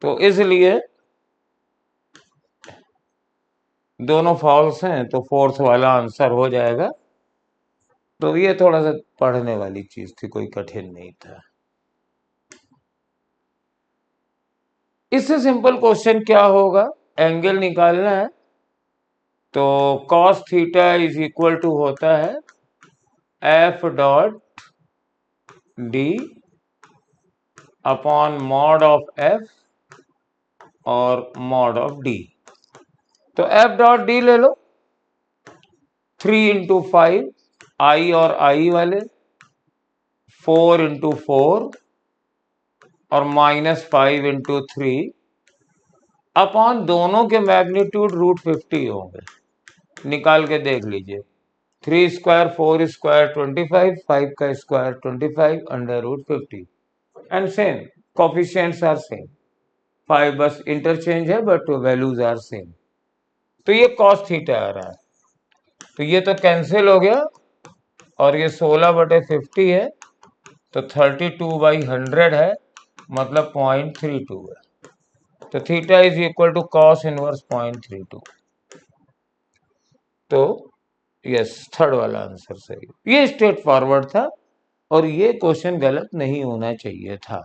तो इसलिए दोनों फॉल्स हैं, तो फोर्थ वाला आंसर हो जाएगा। तो ये थोड़ा सा पढ़ने वाली चीज थी, कोई कठिन नहीं था। इससे सिंपल क्वेश्चन क्या होगा, एंगल निकालना है, तो cos theta is equal to होता है f dot D upon mod of F और मॉड ऑफ डी। तो एफ डॉट डी ले लो, 3 इंटू 5 आई और आई वाले, 4 इंटू 4 और -5 इंटू 3 अपॉन दोनों के मैग्नीट्यूड √50 होंगे। निकाल के देख लीजिए, 3 स्क्वायर 4 स्क्वायर 25, 5 का square 25 √50 and same coefficients are same. 5 बस इंटरचेंज है बट वैल्यूज आर सेम। तो ये cos थीटा आ रहा है, तो ये तो कैंसिल हो गया और ये 16/50 है, तो 32/100 है, मतलब 0.32 है। तो theta is equal to cos inverse 0.32। तो यस, थर्ड वाला आंसर सही। ये स्ट्रेट फॉरवर्ड था और ये क्वेश्चन गलत नहीं होना चाहिए था।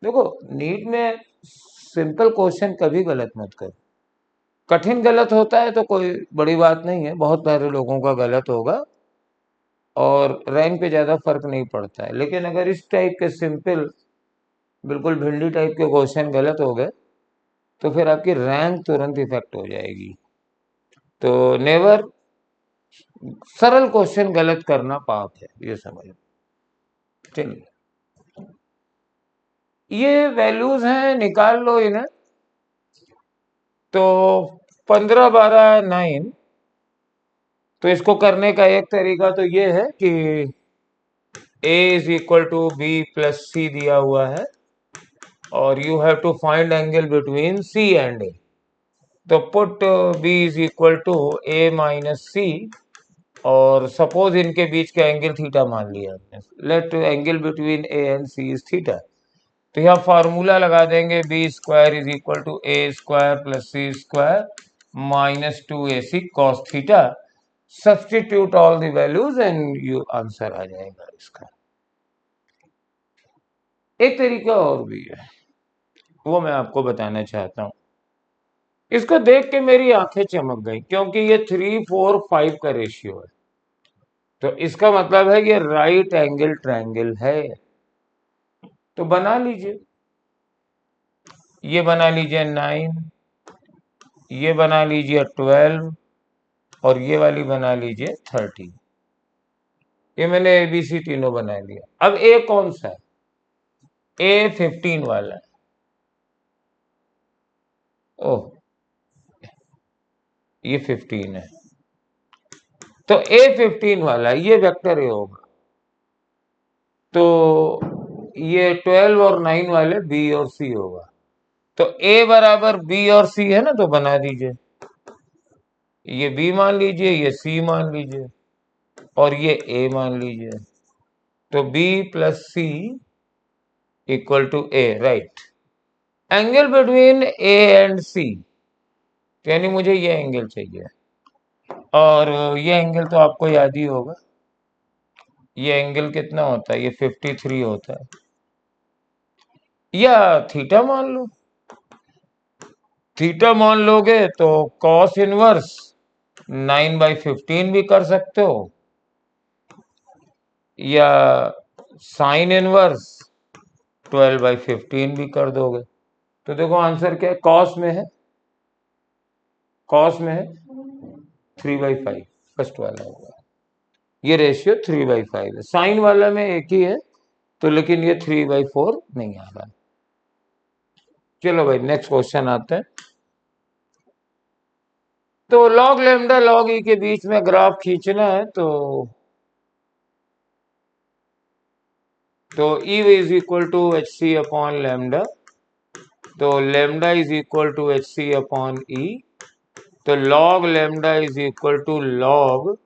देखो, नीट में सिंपल क्वेश्चन कभी गलत मत कर। कठिन गलत होता है तो कोई बड़ी बात नहीं है, बहुत सारे लोगों का गलत होगा और रैंक पे ज्यादा फर्क नहीं पड़ता है। लेकिन अगर इस टाइप के सिंपल, बिल्कुल भिंडी टाइप के क्वेश्चन गलत हो गए तो फिर आपकी रैंक तुरंत इफेक्ट हो जाएगी। तो नेवर, सरल क्वेश्चन गलत करना पाप है, ये समझ। चलिए, ये वैल्यूज हैं, निकाल लो इन्हें। तो 15, 12, 9। तो इसको करने का एक तरीका तो ये है कि a is equal to b plus c दिया हुआ है और you have to find angle between c and a। तो put b is equal to a minus c और सपोज इनके बीच का एंगल थीटा मान लिया हमने। Let angle between a and c is theta. तो यहाँ फार्मूला लगा देंगे, b square is equal to a square plus c square minus 2ac cos theta. Substitute all the values and you answer आ जाएगा इसका। एक तरीका और भी है, वो मैं आपको बताना चाहता हूं। इसको देख के मेरी आंखें चमक गई, क्योंकि ये 3, 4, 5 का रेशियो है। तो इसका मतलब है कि राइट एंगल ट्रायंगल है। तो बना लीजिए, ये बना लीजिए 9, ये बना लीजिए 12 और ये वाली बना लीजिए 30। ये मैंने ABC तीनों बना लिया। अब ए कौन सा है? ए 15 वाला है। ओह, ये 15 है, तो ए 15 वाला ये वेक्टर ए होगा। तो ये 12 और 9 वाले बी और सी होगा। तो ए बराबर बी और सी है ना, तो बना दीजिए। ये बी मान लीजिए, ये सी मान लीजिए और ये ए मान लीजिए। तो b plus c equal to a, right. Angle between a and c, यानी मुझे ये एंगल चाहिए और ये एंगल तो आपको याद ही होगा। ये एंगल कितना होता है? ये 53 होता है। या थीटा मान लो, थीटा मान लोगे तो cos इनवर्स 9/15 भी कर सकते हो या साइन इनवर्स 12/15 भी कर दोगे। तो देखो आंसर क्या है, cos में है, cos में है 3/5, फर्स्ट वाला होगा। ये रेशियो 3/5 है। साइन वाला में एक ही है, तो लेकिन ये 3/4 नहीं आ रहा। चलो भाई, नेक्स्ट क्वेश्चन आते हैं। तो लॉग लेमडा लॉग ई के बीच में ग्राफ खींचना है। तो E is equal to h c upon lambda. तो lambda is equal to h c upon E. तो log lambda is equal to log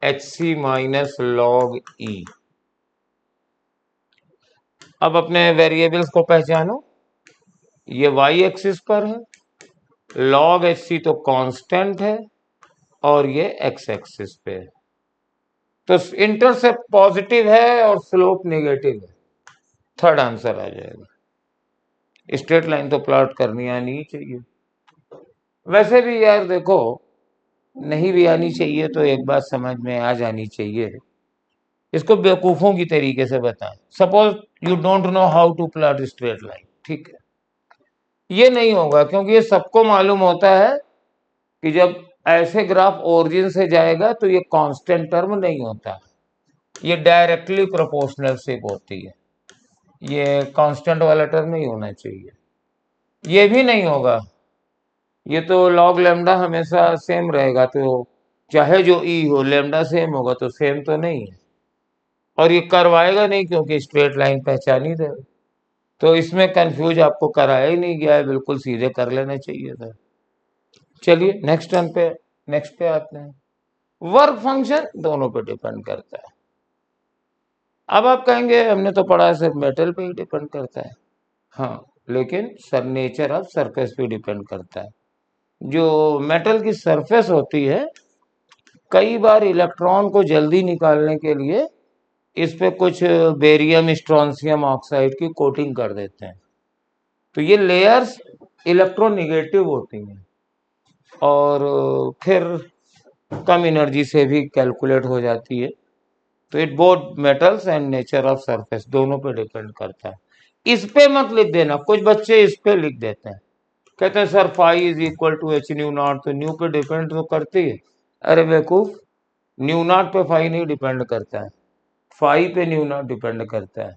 h c minus log E. अब अपने variables को पहचानो। ये वाई एक्सिस पर है, लॉग एच सी तो कांस्टेंट है और ये एक्स एक्सिस पे है। तो इंटरसेप्ट पॉजिटिव है और स्लोप नेगेटिव है। थर्ड आंसर आ जाएगा। स्ट्रेट लाइन तो प्लॉट करनी आनी ही चाहिए। वैसे भी यार देखो, नहीं भी आनी चाहिए तो एक बात समझ में आ जानी चाहिए इसको बेवकूफों की तरीके से बताएं। Suppose you don't know how to plot straight line, ठीक है, ये नहीं होगा, क्योंकि ये सबको मालूम होता है कि जब ऐसे ग्राफ ओरिजिन से जाएगा तो ये कांस्टेंट टर्म नहीं होता, ये डायरेक्टली प्रोपोर्शनल शेप होती है, ये कांस्टेंट वाला टर्म नहीं होना चाहिए। ये भी नहीं होगा, ये तो लॉग लेमडा हमेशा सेम रहेगा, तो चाहे जो ई हो लेमडा सेम होगा, तो सेम तो नहीं है। और ये करवाएगा नहीं क्योंकि स्ट्रेट लाइन पहचान ही रहे, तो इसमें कंफ्यूज आपको कराया ही नहीं गया है, बिल्कुल सीधे कर लेना चाहिए था। चलिए नेक्स्ट पे आते हैं। वर्क फंक्शन दोनों पे डिपेंड करता है। अब आप कहेंगे हमने तो पढ़ा सिर्फ मेटल पे ही डिपेंड करता है। हाँ, लेकिन सर नेचर ऑफ सरफेस पे डिपेंड करता है। जो मेटल की सरफेस होती है, कई बार इलेक्ट्रॉन को जल्दी निकालने के लिए इस पे कुछ बेरियम स्ट्रोंशियम ऑक्साइड की कोटिंग कर देते हैं, तो ये लेयर्स इलेक्ट्रोनिगेटिव होती हैं और फिर कम एनर्जी से भी कैलकुलेट हो जाती है। तो it both metals and nature of surface दोनों पे डिपेंड करता है। इस पे मत लिख देना, कुछ बच्चे इस पे लिख देते हैं, कहते हैं sir phi is equal to H nu nought, तो न्यू पे डिपेंड तो करती है। अरे बेवकूफ, न्यू नॉट पे फाई नहीं डिपेंड करता है, फाई पे न्यू नॉट डिपेंड करता है।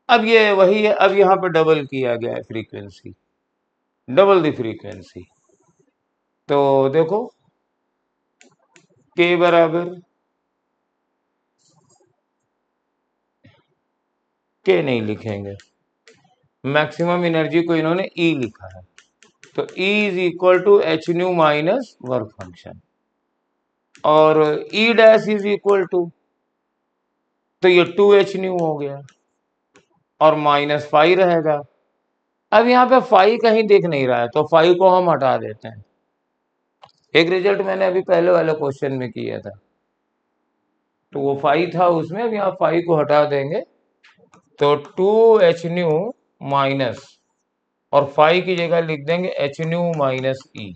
अब ये वही है, अब यहाँ पे डबल किया गया है फ्रीक्वेंसी, डबल द फ्रीक्वेंसी। तो देखो के बराबर के नहीं लिखेंगे, मैक्सिमम एनर्जी को इन्होंने ई लिखा है, तो E is equal to H nu minus work function, और E dash is equal to, तो ये 2h न्यू हो गया और माइनस फाई रहेगा। अब यहाँ पे फाई कहीं दिख नहीं रहा है, तो फाई को हम हटा देते हैं। एक रिजल्ट मैंने अभी पहले वाले क्वेश्चन में किया था, तो वो फाई था उसमें, अब यहाँ फाई को हटा देंगे, तो 2h न्यू माइनस, और फाई की जगह लिख देंगे एच न्यू माइनस ई,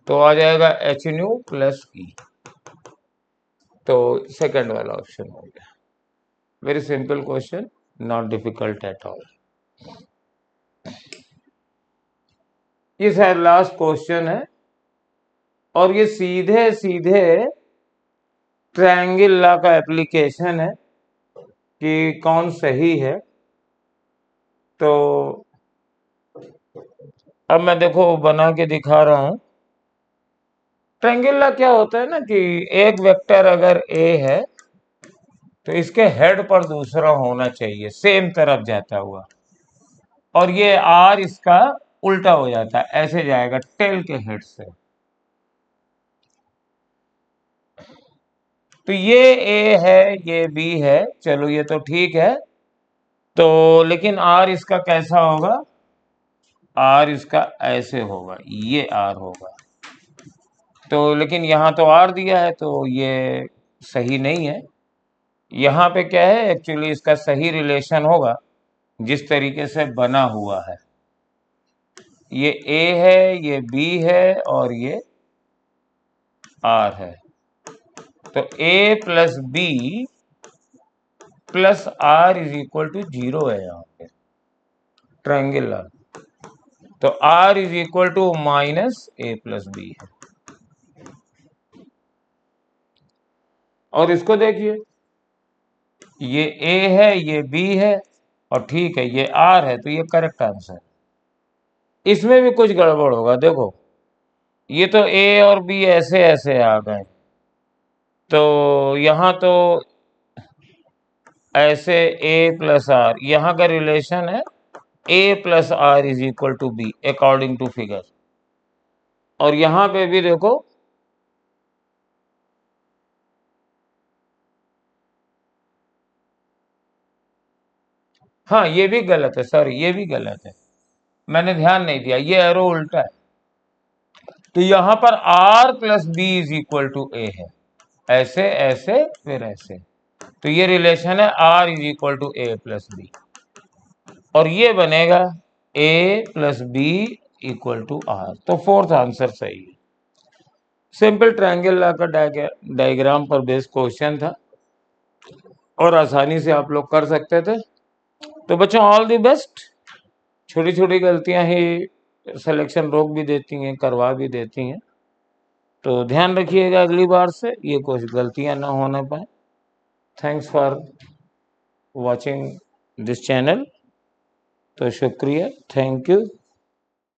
तो आ जाएगा एच न्यू प्लस ई। तो सेकंड वाला ऑप्शन हो गया। Very simple question, not difficult at all. ये शायद लास्ट क्वेश्चन है, और ये सीधे सीधे ट्रायंगल लॉ का एप्लीकेशन है कि कौन सही है। तो अब मैं देखो बना के दिखा रहा हूं। ट्रायंगल लॉ क्या होता है ना कि एक वेक्टर अगर ए है तो इसके हेड पर दूसरा होना चाहिए सेम तरफ जाता हुआ, और ये आर इसका उल्टा हो जाता है, ऐसे जाएगा टेल के हेड से। तो ये ए है, ये बी है, चलो ये तो ठीक है। तो लेकिन आर इसका कैसा होगा, आर इसका ऐसे होगा, ये आर होगा। तो लेकिन यहाँ तो आर दिया है, तो ये सही नहीं है। यहाँ पे क्या है, एक्चुअली इसका सही रिलेशन होगा जिस तरीके से बना हुआ है, ये ए है, ये बी है, और ये आर है। तो a plus b plus r is equal to 0 है यहाँ पे ट्रायंगल लॉ। तो r is equal to minus a plus b है। और इसको देखिए, ये ए है, ये बी है, और ठीक है ये आर है, तो ये करेक्ट आंसर। इसमें भी कुछ गड़बड़ होगा, देखो ये तो ए और बी ऐसे ऐसे आ गए, तो यहाँ तो ऐसे ए प्लस आर, यहाँ का रिलेशन है a plus r is equal to b according to figure, और यहाँ पे भी देखो हाँ ये भी गलत है, सॉरी ये भी गलत है, मैंने ध्यान नहीं दिया, ये एरो उल्टा है। तो यहाँ पर r plus b is equal to a है, ऐसे ऐसे फिर ऐसे, तो ये रिलेशन है r is equal to a plus b, और ये बनेगा a plus b equal to r. तो फोर्थ आंसर सही है। सिंपल ट्रायंगल का डायग्राम पर बेस्ड क्वेश्चन था और आसानी से आप लोग कर सकते थे। तो बच्चों ऑल द बेस्ट। छोटी छोटी गलतियां ही सिलेक्शन रोक भी देती हैं, करवा भी देती हैं, तो ध्यान रखिएगा अगली बार से ये कुछ गलतियां ना होने पाए। Thanks for watching this channel. तो शुक्रिया, थैंक यू।